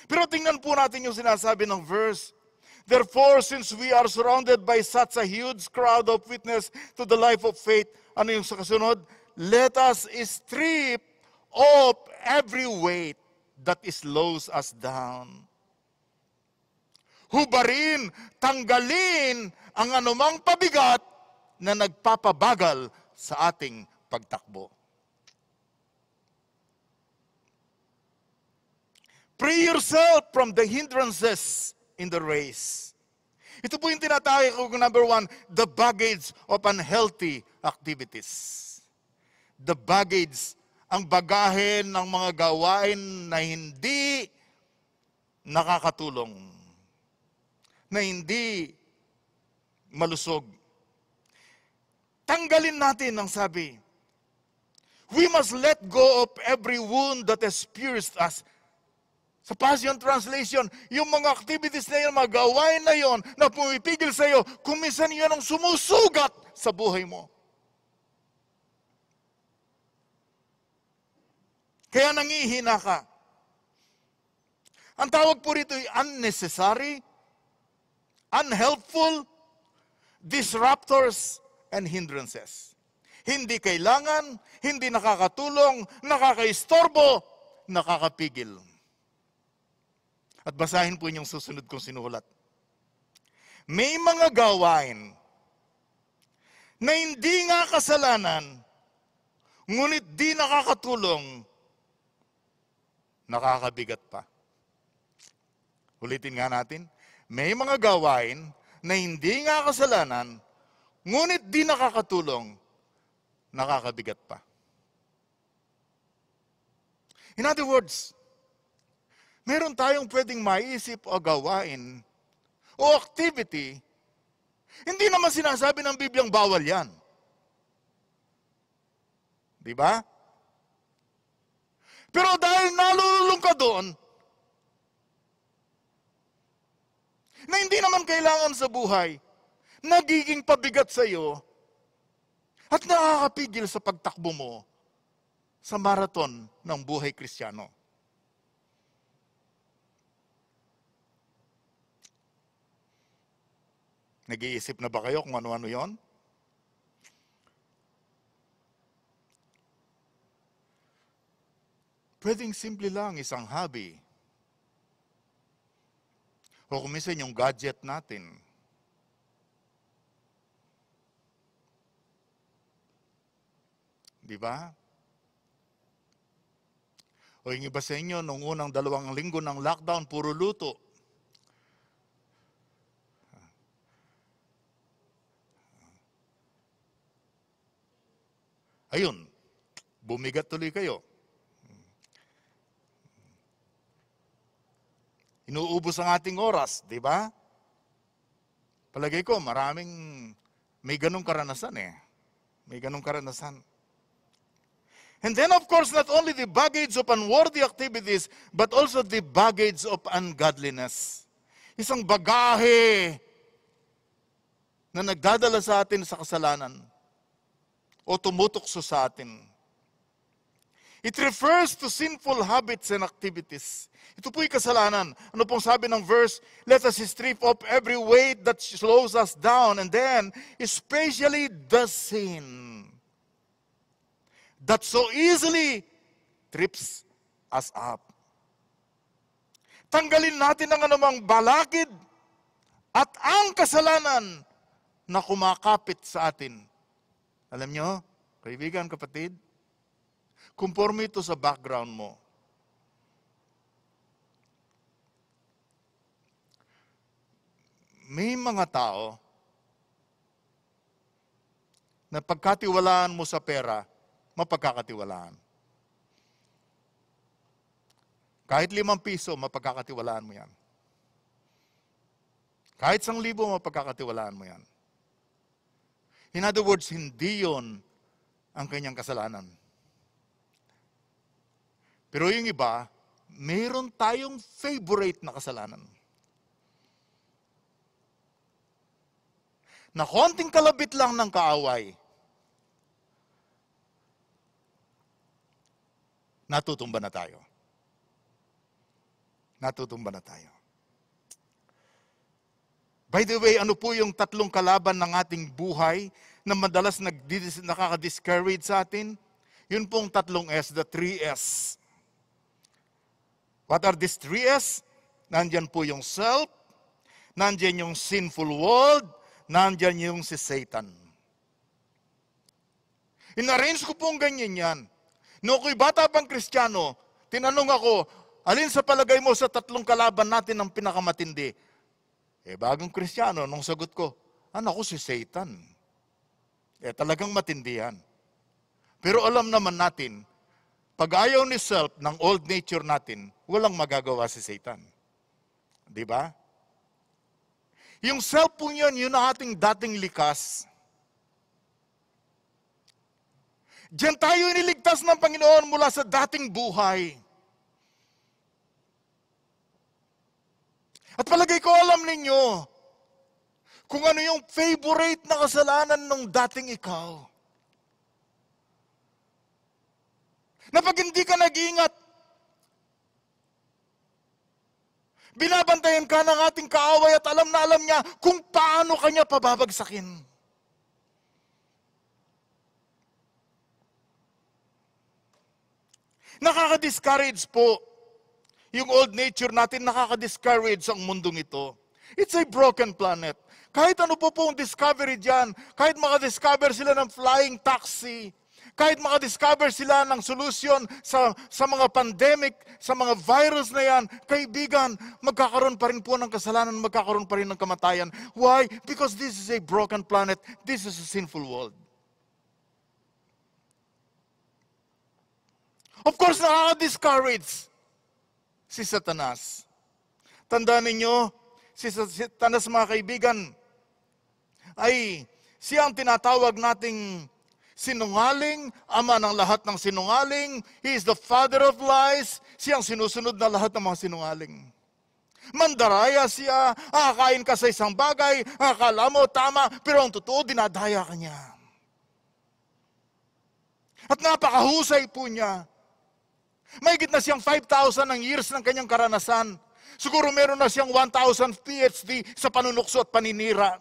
Pero tingnan po natin yung sinasabi ng verse. Therefore, since we are surrounded by such a huge crowd of witness to the life of faith, ano yung sa kasunod? Let us strip off every weight that slows us down. Hubarin, tanggalin ang anumang pabigat na nagpapabagal sa ating pagtakbo. Free yourself from the hindrances in the race. Ito po yung tinatawag ko, number 1, the baggage of unhealthy activities. The baggage, ang bagahe ng mga gawain na hindi nakakatulong, na hindi malusog. Tanggalin natin ang sabi. We must let go of every wound that has pierced us. Sa Passion Translation, yung mga activities na yun, mga gawain na yun, na pumipigil sa iyo, kung minsan yun ang sumusugat sa buhay mo. Kaya nangihina ka. Ang tawag po rito ay unnecessary, unhelpful, disruptors, and hindrances. Hindi kailangan, hindi nakakatulong, nakakaistorbo, nakakapigil. At basahin po yung susunod kong sinulat. May mga gawain na hindi nga kasalanan, ngunit di nakakatulong, nakakabigat pa. Ulitin nga natin. May mga gawain na hindi nga kasalanan, ngunit di nakakatulong, nakakabigat pa. In other words, meron tayong pwedeng maisip o gawain o activity, hindi naman sinasabi ng Bibliang bawal yan. Di ba? Pero dahil nalulung ka doon, na hindi naman kailangan sa buhay, nagiging pabigat sa iyo at nakakapigil sa pagtakbo mo sa marathon ng buhay Kristiyano. Nag-iisip na ba kayo kung ano-ano yon? Pwedeng simple lang, isang hobby. O kung minsan yung gadget natin. Di ba? O yung iba sa inyo, nung unang 2 linggo ng lockdown, puro luto. Ayun, bumigat tuloy kayo. Inuubos ang ating oras, di ba? Palagay ko, may ganong karanasan eh. May ganong karanasan. And then of course, not only the baggage of unworthy activities, but also the baggage of ungodliness. Isang bagahe na nagdadala sa atin sa kasalanan o tumutokso sa atin. It refers to sinful habits and activities. Ito po'y kasalanan. Ano pong sabi ng verse? Let us strip off every weight that slows us down, and then, especially the sin that so easily trips us up. Tanggalin natin ang anumang balakid at ang kasalanan na kumakapit sa atin. Alam nyo, kaibigan, kapatid, conforme ito sa background mo. May mga tao na pagkatiwalaan mo sa pera, mapagkakatiwalaan. Kahit 5 piso, mapagkakatiwalaan mo yan. Kahit 1,000, mapagkakatiwalaan mo yan. In other words, hindi yon ang kanyang kasalanan. Pero yung iba, mayroon tayong favorite na kasalanan. Na konting kalabit lang ng kaaway, natutumba na tayo. Natutumba na tayo. By the way, ano po yung 3 kalaban ng ating buhay na madalas nakaka-discourage sa atin? Yun pong 3 S, the 3 S. What are these 3 S? Nandyan po yung self, nandyan yung sinful world, nandyan yung si Satan. In-arrange ko pong ganyan yan. Noong ako'y bata pang Kristiyano, tinanong ako, alin sa palagay mo sa 3 kalaban natin ang pinakamatindi? Bagong Kristiyano, nung sagot ko, ako si Satan. Talagang matindi yan. Pero alam naman natin, pag ayaw ni self ng old nature natin, walang magagawa si Satan. Di ba? Yung self po yun ang ating dating likas. Diyan tayo iniligtas ng Panginoon mula sa dating buhay. At palagay ko alam ninyo kung ano yung favorite na kasalanan ng dating ikaw. Na pag hindi ka nag-iingat, binabantayan ka ng ating kaaway at alam na alam niya kung paano kanya pababagsakin. Nakaka-discourage po. Yung old nature natin, nakaka-discourage ang mundong ito. It's a broken planet. Kahit ano po pong discovery dyan, kahit makadiscover sila ng flying taxi, kahit makadiscover sila ng solusyon sa mga pandemic, sa mga virus na yan, kaibigan, magkakaroon pa rin po ng kasalanan, magkakaroon pa rin ng kamatayan. Why? Because this is a broken planet. This is a sinful world. Of course, nakaka-discourage si Satanas. Tandaan ninyo, si Satanas, mga kaibigan, ay siya ang tinatawag nating sinungaling, ama ng lahat ng sinungaling. He is the father of lies. Siya ang sinusunod na lahat ng mga sinungaling. Mandaraya siya, akakain ka sa isang bagay, akala mo tama, pero ang totoo, dinadaya ka niya. At napakahusay po niya. Mahigit na siyang 5,000 ang years ng kanyang karanasan. Siguro meron na siyang 1,000 PhD sa panunukso at paninira.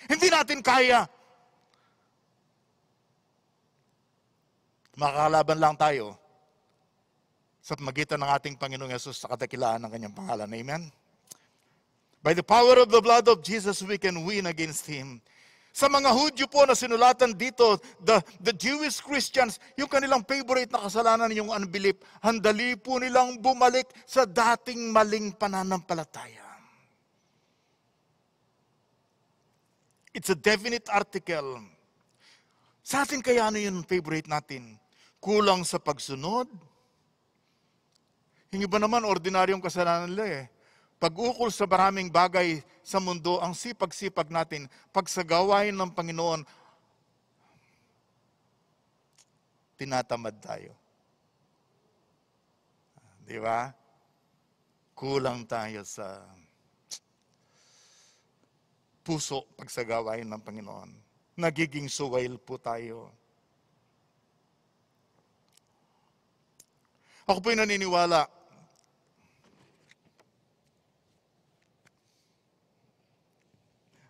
Hindi natin kaya. Makakalaban lang tayo sa magitan ng ating Panginoong Yesus sa kadakilaan ng kanyang pangalan. Amen? By the power of the blood of Jesus, we can win against Him. Sa mga Hudyo po na sinulatan dito, the Jewish Christians, yung kanilang favorite na kasalanan, yung unbelief, handali po nilang bumalik sa dating maling pananampalataya. It's a definite article. Sa atin kaya ano yung favorite natin? Kulang sa pagsunod? Yung iba naman, ordinaryong kasalanan nila eh. Pag-ukol sa maraming bagay sa mundo, ang sipag-sipag natin, pagsagawain ng Panginoon, tinatamad tayo. Di ba? Kulang tayo sa puso pagsagawain ng Panginoon. Nagiging suwail po tayo. Ako po'y naniniwala.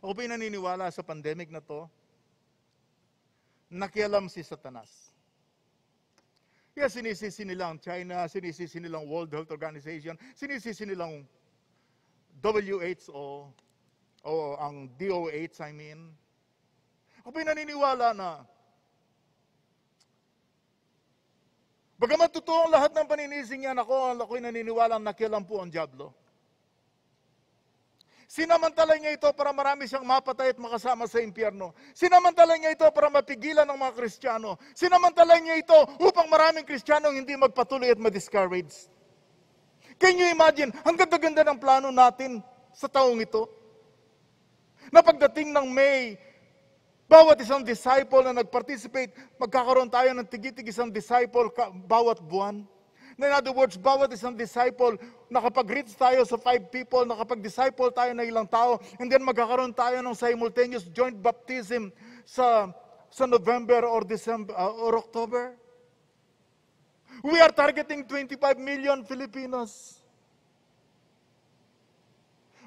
Ako po'y naniniwala sa pandemic na to, nakialam si Satanas. Kaya sinisisi nilang China, sinisisi nilang World Health Organization, sinisisi nilang WHO, o ang DOH, I mean. Ako po'y naniniwala na bagamat totoo ang lahat ng paninising yan, ako'y naniniwala na nakialam po ang dyablo. Sinamantala niya ito para marami siyang mapatay at makasama sa impyerno. Sinamantala niya ito para mapigilan ng mga Kristiyano. Sinamantala niya ito upang maraming Kristiyano hindi magpatuloy at ma-discourage. Can you imagine? Ang ganda-ganda ng plano natin sa taong ito. Na pagdating ng May, bawat isang disciple na nag-participate, magkakaroon tayo ng tigi-tigisang disciple bawat buwan. In other words, bawat isang disciple, nakapag-reach tayo sa 5 people, nakapag-disciple tayo na ilang tao, and then magkakaroon tayo ng simultaneous joint baptism sa November or December or October. We are targeting 25 million Filipinos.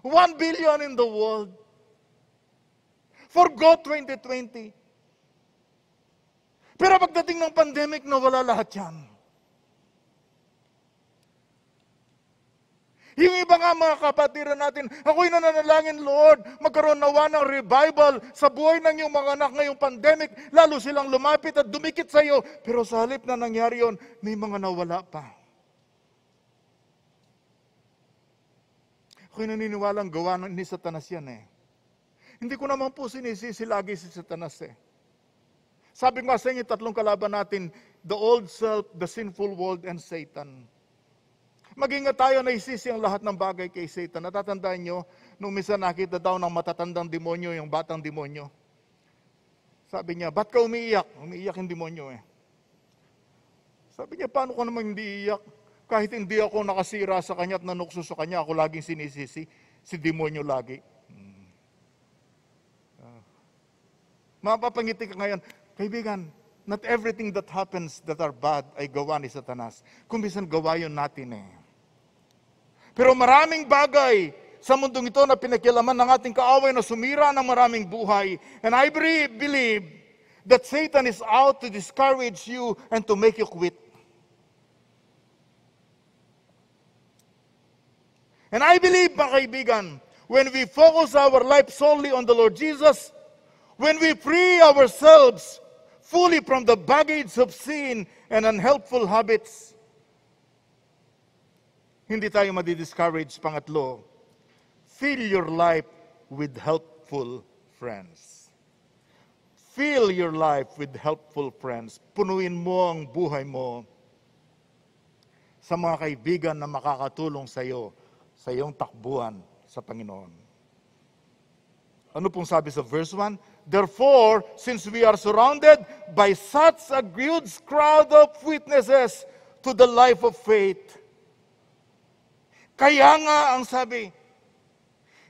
1 billion in the world. For God 2020. Pero pagdating ng pandemic, nawala lahat yan. Yung iba nga mga kapatiran natin, ako'y nananalangin, Lord, magkaroon nawa ng revival sa buhay ng iyong mga anak ngayong pandemic, lalo silang lumapit at dumikit sa iyo. Pero sa halip na nangyari yon, may mga nawala pa. Ako'y naniniwalang gawa ni Satanas yan eh. Hindi ko naman po sinisisi lagi si Satanas eh. Sabi ko nga sa inyo, tatlong kalaban natin, the old self, the sinful world, and Satan. Mag-ingat tayo na isisi ang lahat ng bagay kay Satan. Natatandaan nyo, nung minsan nakita daw ng matatandang demonyo, yung batang demonyo. Sabi niya, ba't ka umiiyak? Umiiyak yung demonyo eh. Sabi niya, paano ka naman hindi iiyak? Kahit hindi ako nakasira sa kanya at nanukso sa kanya, ako laging sinisisi. Si demonyo lagi. Mapapangiti ka ngayon, kaibigan, not everything that happens that are bad ay gawa ni Satanas. Kung minsan gawa yun natin eh. Pero maraming bagay sa mundong ito na pinakialaman ng ating kaaway na sumira ng maraming buhay. And I believe that Satan is out to discourage you and to make you quit. And I believe, mga kaibigan, when we focus our life solely on the Lord Jesus, when we free ourselves fully from the baggage of sin and unhelpful habits, hindi tayo madi-discourage. Pangatlo, fill your life with helpful friends. Fill your life with helpful friends. Punuin mo ang buhay mo sa mga kaibigan na makakatulong sa iyo, sa iyong takbuhan sa Panginoon. Ano pong sabi sa verse 1? Therefore, since we are surrounded by such a huge crowd of witnesses to the life of faith, kaya nga ang sabi,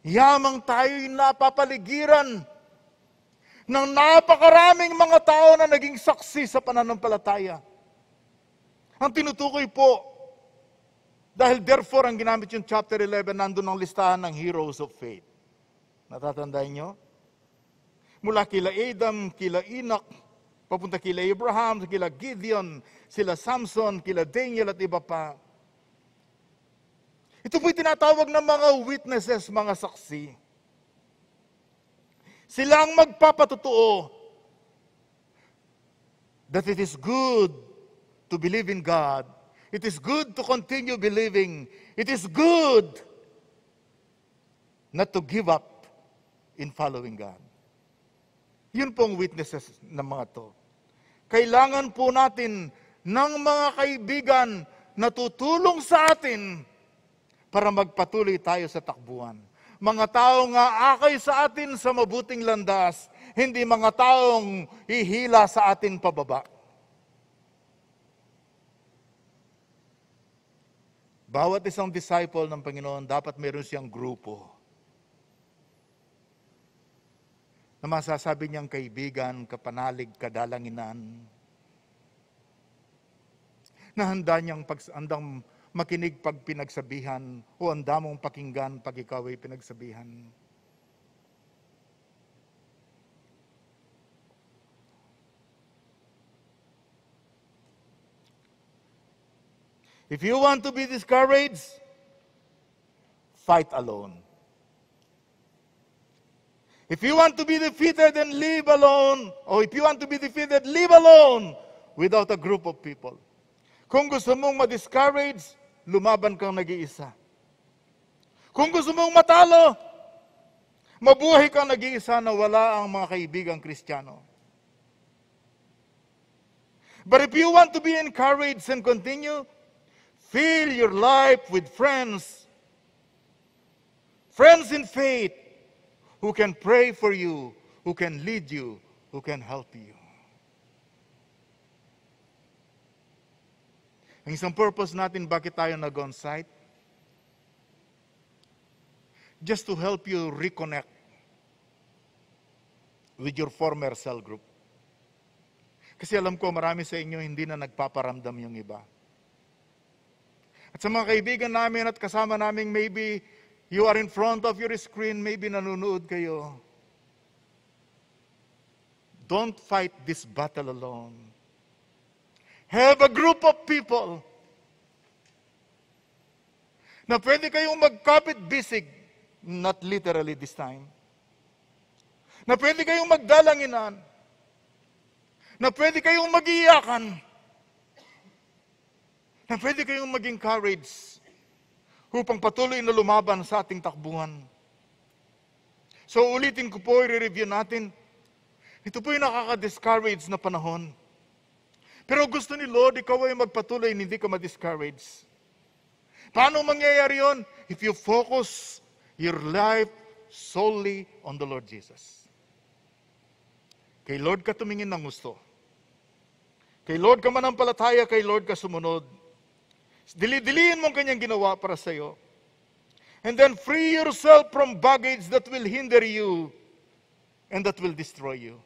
yamang tayo'y napapaligiran ng napakaraming mga tao na naging saksi sa pananampalataya. Ang tinutukoy po, dahil therefore ang ginamit yung chapter 11, nandun ang listahan ng heroes of faith. Natatandaan nyo? Mula kila Adam, kila Enoch, papunta kila Abraham, kila Gideon, sila Samson, kila Daniel at iba pa. Ito po'y tinatawag ng mga witnesses, mga saksi. Sila ang magpapatotoo that it is good to believe in God. It is good to continue believing. It is good not to give up in following God. Yun pong witnesses ng mga to. Kailangan po natin ng mga kaibigan na tutulong sa atin para magpatuloy tayo sa takbuhan. Mga taong aakay sa atin sa mabuting landas, hindi mga taong ihila sa atin pababa. Bawat isang disciple ng Panginoon, dapat meron siyang grupo na masasabi niyang kaibigan, kapanalig, kadalanginan. na handang makinig pag pinagsabihan o handa mong pakinggan pag ikaw ay pinagsabihan. If you want to be discouraged, fight alone. If you want to be defeated, then live alone. Or if you want to be defeated, live alone without a group of people. Kung gusto mong ma-discourage, lumaban kang nag-iisa. Kung gusto mong matalo, mabuhay kang nag-iisa na wala ang mga kaibigang Kristiyano. But if you want to be encouraged and continue, fill your life with friends. Friends in faith who can pray for you, who can lead you, who can help you. Ang isang purpose natin, bakit tayo nag-on-site? Just to help you reconnect with your former cell group. Kasi alam ko, marami sa inyo hindi na nagpaparamdam yung iba. At sa mga kaibigan namin at kasama namin, maybe you are in front of your screen, maybe nanonood kayo. Don't fight this battle alone. Have a group of people na pwede kayong magkapit-bisig, not literally this time, na pwede kayong magdalanginan, na pwede kayong mag-iyakan, na pwede kayong mag-encourage upang patuloy na lumaban sa ating takbuhan. So ulitin ko po, i-review natin. Ito po yung nakaka-discourage na panahon. Pero gusto ni Lord, ikaw ay magpatuloy, hindi ka ma-discourage. Paano mangyayari yun? If you focus your life solely on the Lord Jesus. Kay Lord ka tumingin ng gusto. Kay Lord ka manampalataya, kay Lord ka sumunod. Dili-diliin mong kanyang ginawa para sa iyo. And then free yourself from baggage that will hinder you and that will destroy you.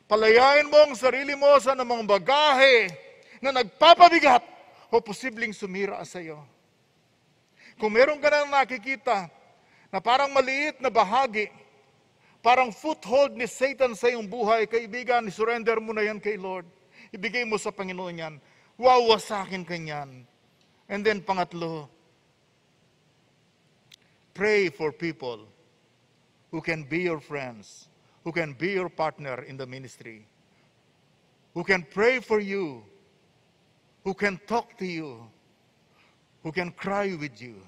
Palayain mo ang sarili mo sa namang bagahe na nagpapabigat o posibleng sumira sa iyo. Kung meron ka nang nakikita na parang maliit na bahagi, parang foothold ni Satan sa iyong buhay, kaibigan, surrender mo na yan kay Lord. Ibigay mo sa Panginoon yan. Wawasakin ka yan. And then pangatlo, pray for people who can be your friends, who can be your partner in the ministry, who can pray for you, who can talk to you, who can cry with you.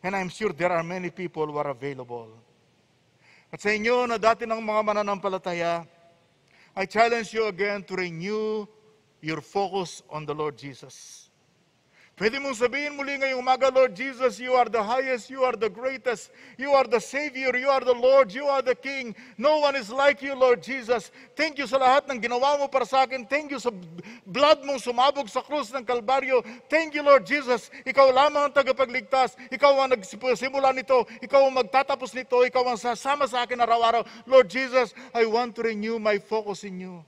And I'm sure there are many people who are available. At sa inyo na dati ng mga mananampalataya, I challenge you again to renew your focus on the Lord Jesus. Pwede mong sabihin muli ngayong umaga, Lord Jesus, you are the highest, you are the greatest, you are the Savior, you are the Lord, you are the King. No one is like you, Lord Jesus. Thank you sa lahat ng ginawa mo para sa akin. Thank you sa blood mong sumabog sa krus ng Kalbaryo. Thank you, Lord Jesus. Ikaw lamang ang tagapagligtas. Ikaw ang nagsimula nito. Ikaw ang magtatapos nito. Ikaw ang sasama sa akin araw-araw. Lord Jesus, I want to renew my focus in you.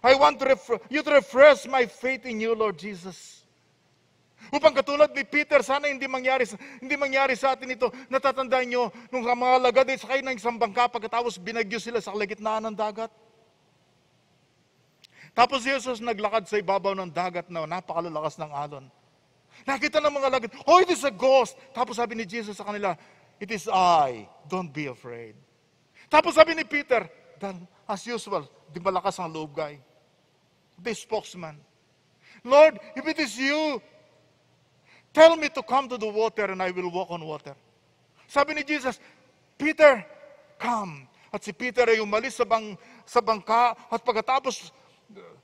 I want you to refresh my faith in you, Lord Jesus. Upang katulad ni Peter, sana hindi mangyari sa atin ito. Natatandaan nyo, nung mga alagad ay sakay ng isang bangka, pagkatapos binagyo sila sa kalagitnaan ng dagat. Tapos si Jesus naglakad sa ibabaw ng dagat na napakalalakas ng alon. Nakita ng mga alagad, oh, it is a ghost. Tapos sabi ni Jesus sa kanila, it is I, don't be afraid. Tapos sabi ni Peter, then, as usual, di malakas ang loob guy. The spokesman. Lord, if it is you, tell me to come to the water and I will walk on water. Sabi ni Jesus, Peter, come. At si Peter ay umalis sa bangka at pagkatapos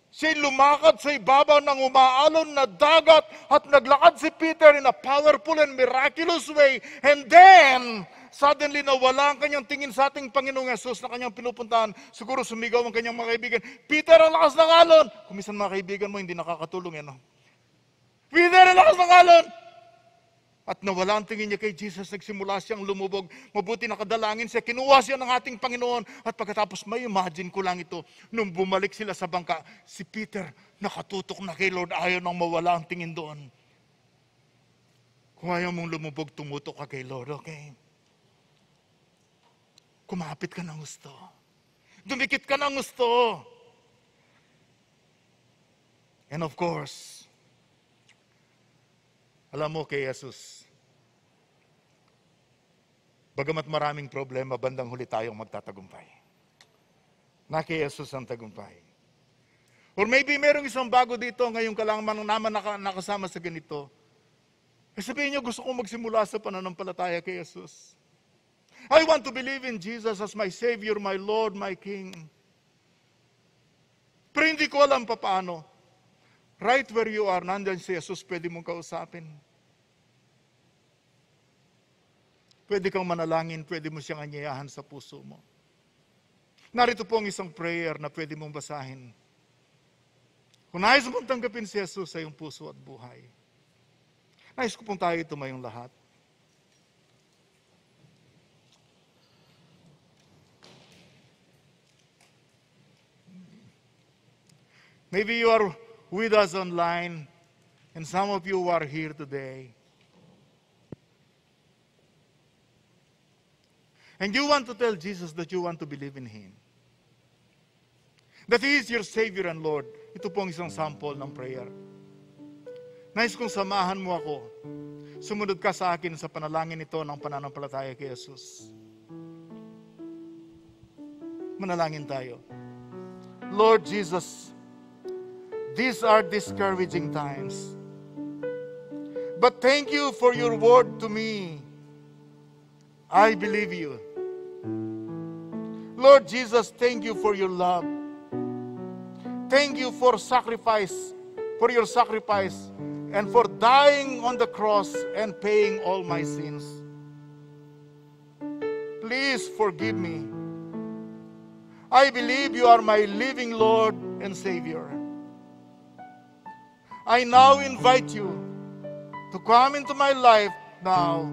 siya'y lumakad sa ibabaw ng umaalon na dagat at naglakad si Peter in a powerful and miraculous way. And then, suddenly nawala ang kanyang tingin sa ating Panginoong Yesus na kanyang pinupuntahan. Siguro sumigaw ang kanyang mga kaibigan, Peter, ang lakas ng alon! Kung minsan mga kaibigan mo, hindi nakakatulong yan. No? Peter, ang lakas ng alon! At nawala ang tingin niya kay Jesus, nagsimula siyang lumubog. Mabuti nakadalangin siya, kinuha siya ng ating Panginoon. At pagkatapos, may imagine ko lang ito, nung bumalik sila sa bangka, si Peter nakatutok na kay Lord, ayaw nang mawala ang tingin doon. Kung ayaw mong lumubog, tumutok ka kay Lord, okay? Kumapit ka ng gusto. Dumikit ka ng gusto. And of course, alam mo kay Jesus, bagamat maraming problema, bandang huli tayong magtatagumpay. Na kay Jesus ang tagumpay. Or maybe merong isang bago dito, ngayon ka lang naman nakasama sa ganito. E sabihin niyo, gusto kong magsimula sa pananampalataya kay Jesus. I want to believe in Jesus as my Savior, my Lord, my King. Pero hindi ko alam paano. Right where you are, nandyan si Jesus, pwede mong kausapin. Pwede kang manalangin, pwede mo siyang anyayahan sa puso mo. Narito po ang isang prayer na pwede mong basahin. Kung nais mong tanggapin si Jesus sa iyong puso at buhay, nais ko pong tayo tumayong lahat. Maybe you are with us online, and some of you are here today. And you want to tell Jesus that you want to believe in Him. That He is your Savior and Lord. Ito po ang isang sample ng prayer. Nais kong samahan mo ako. Sumunod ka sa akin sa panalangin ito ng pananampalataya kay Jesus. Manalangin tayo. Lord Jesus, these are discouraging times. But thank you for your word to me. I believe you. Lord Jesus, thank you for your love. Thank you for your sacrifice, and for dying on the cross and paying all my sins. Please forgive me. I believe you are my living Lord and Savior. I now invite you to come into my life now.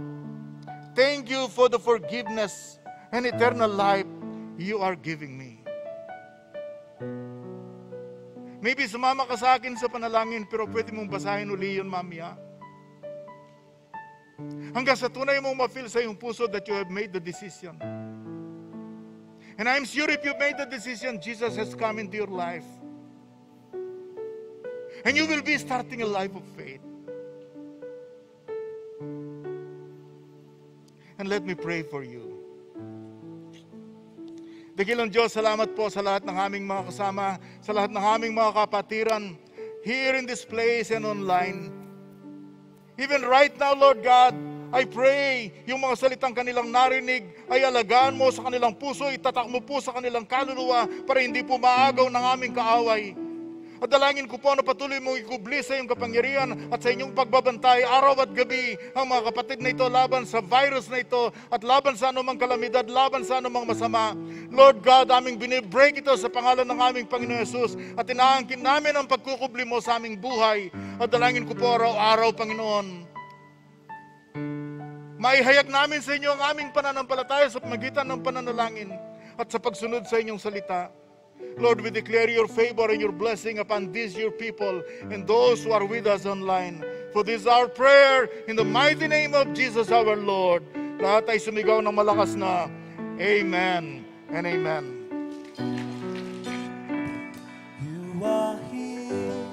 Thank you for the forgiveness and eternal life you are giving me. Maybe sumama ka sa akin sa panalangin, pero pwede mong basahin uli yun mamaya. Hanggang sa tunay mong ma-feel sa iyong puso that you have made the decision. And I'm sure if you've made the decision, Jesus has come into your life. And you will be starting a life of faith. And let me pray for you. Dakilang Diyos, salamat po sa lahat ng aming mga kasama, sa lahat ng aming mga kapatiran, here in this place and online. Even right now, Lord God, I pray, yung mga salitang kanilang narinig, ay alagaan mo sa kanilang puso, itatak mo po sa kanilang kaluluwa, para hindi po maagaw ng aming kaaway. At dalangin ko po na patuloy mo ikubli sa iyong kapangyarihan at sa inyong pagbabantay araw at gabi ang mga kapatid na ito laban sa virus na ito at laban sa anumang kalamidad, laban sa anumang masama. Lord God, aming binibreak ito sa pangalan ng aming Panginoon Jesus at inaangkin namin ang pagkukubli mo sa aming buhay. At dalangin ko po araw-araw, Panginoon, maihayag namin sa inyo ang aming pananampalataya sa pamagitan ng pananalangin at sa pagsunod sa inyong salita. Lord, we declare your favor and your blessing upon these your people and those who are with us online. For this is our prayer in the mighty name of Jesus our Lord. Lahat ay sumigaw ng malakas na Amen and Amen. You are here,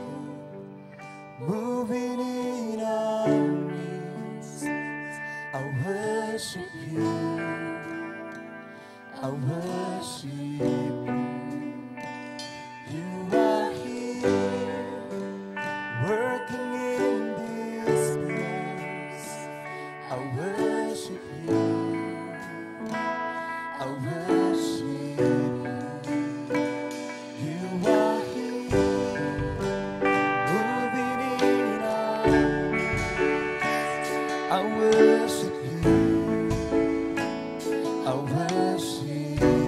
moving in our midst. I worship you. I worship you. You are here, working in this place. I worship you. I worship you. You are here, moving in our midst. I worship you. I worship you.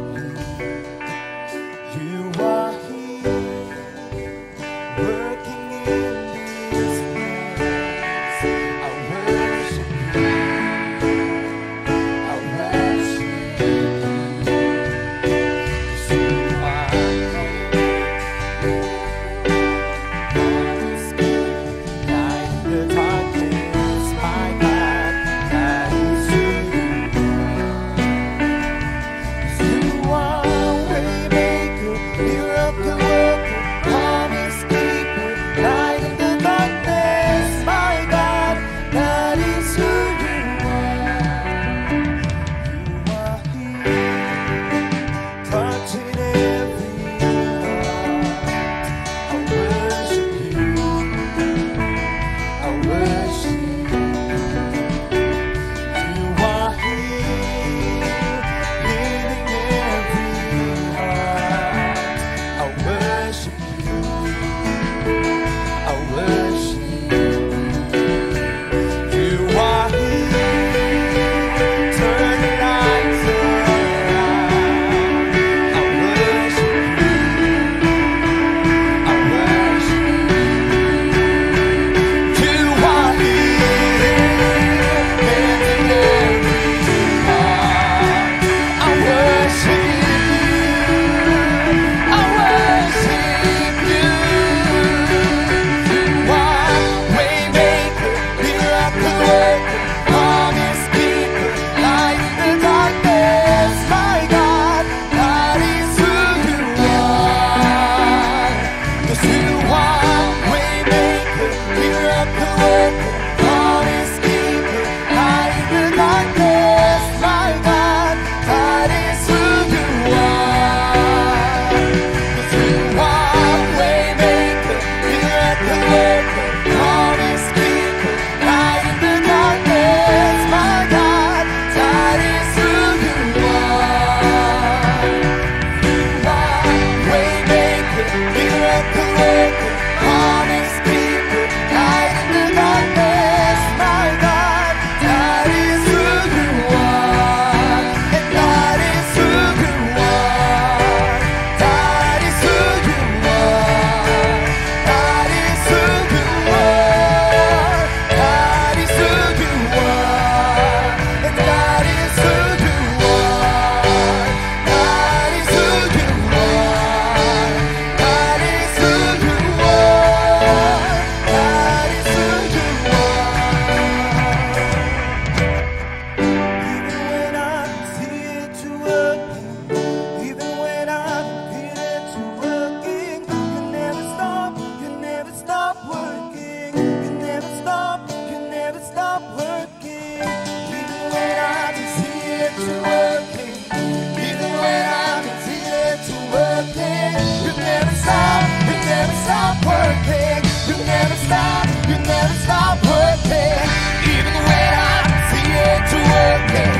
never stop working, even when I don't feel it to working,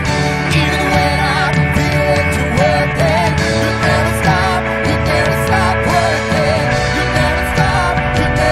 even when I don't feel it to working. You never stop working, you never stop even.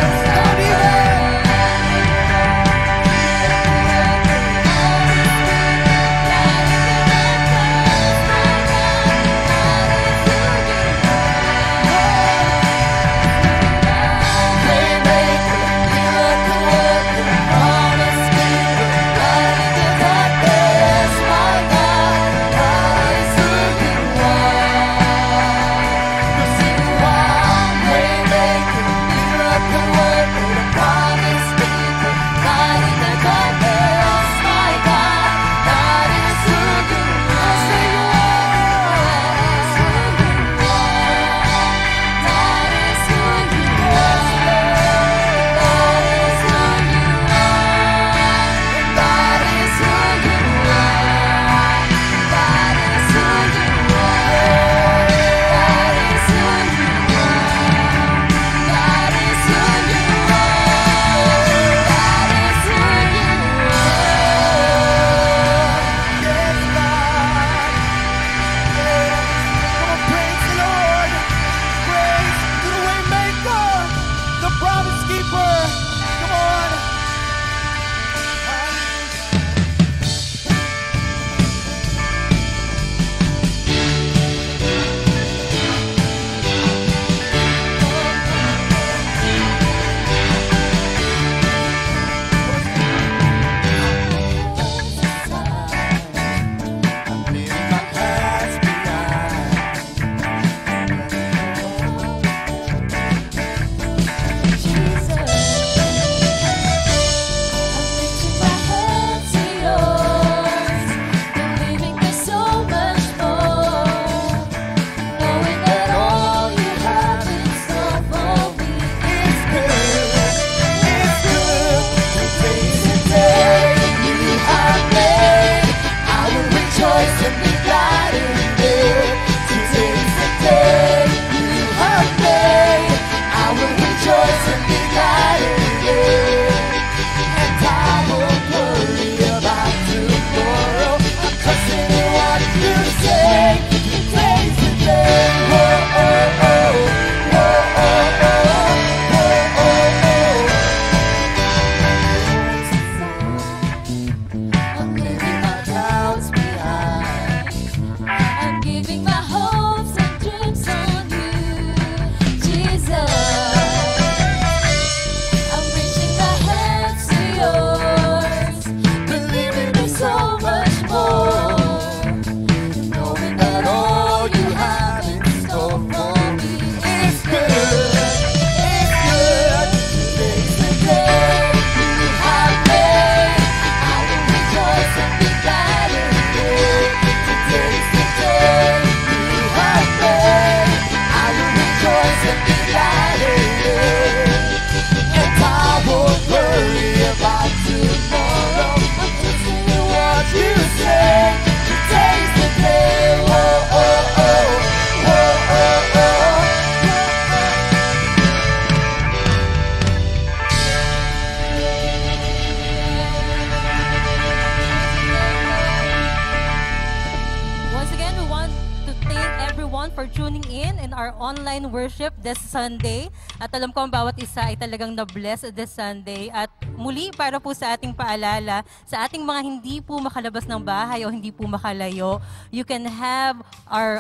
for tuning in our online worship this Sunday. At alam ko ang bawat isa ay talagang na-bless this Sunday. At muli para po sa ating paalala, sa ating mga hindi po makalabas ng bahay o hindi po makalayo, you can have our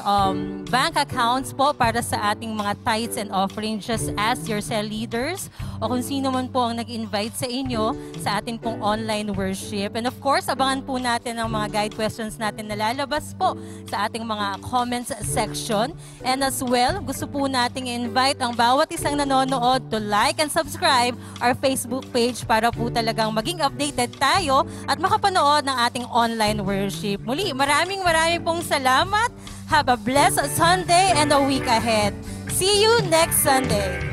bank accounts po para sa ating mga tithes and offerings. Just ask your cell leaders o kung sino man po ang nag-invite sa inyo sa ating pong online worship. And of course, abangan po natin ang mga guide questions natin na lalabas po sa ating mga comments section. And as well, gusto po nating invite ang bawat isang nanonood to like and subscribe our Facebook page para po talagang maging updated tayo at makapanood ng ating online worship. Muli, maraming pong salamat. Have a blessed Sunday and a week ahead. See you next Sunday.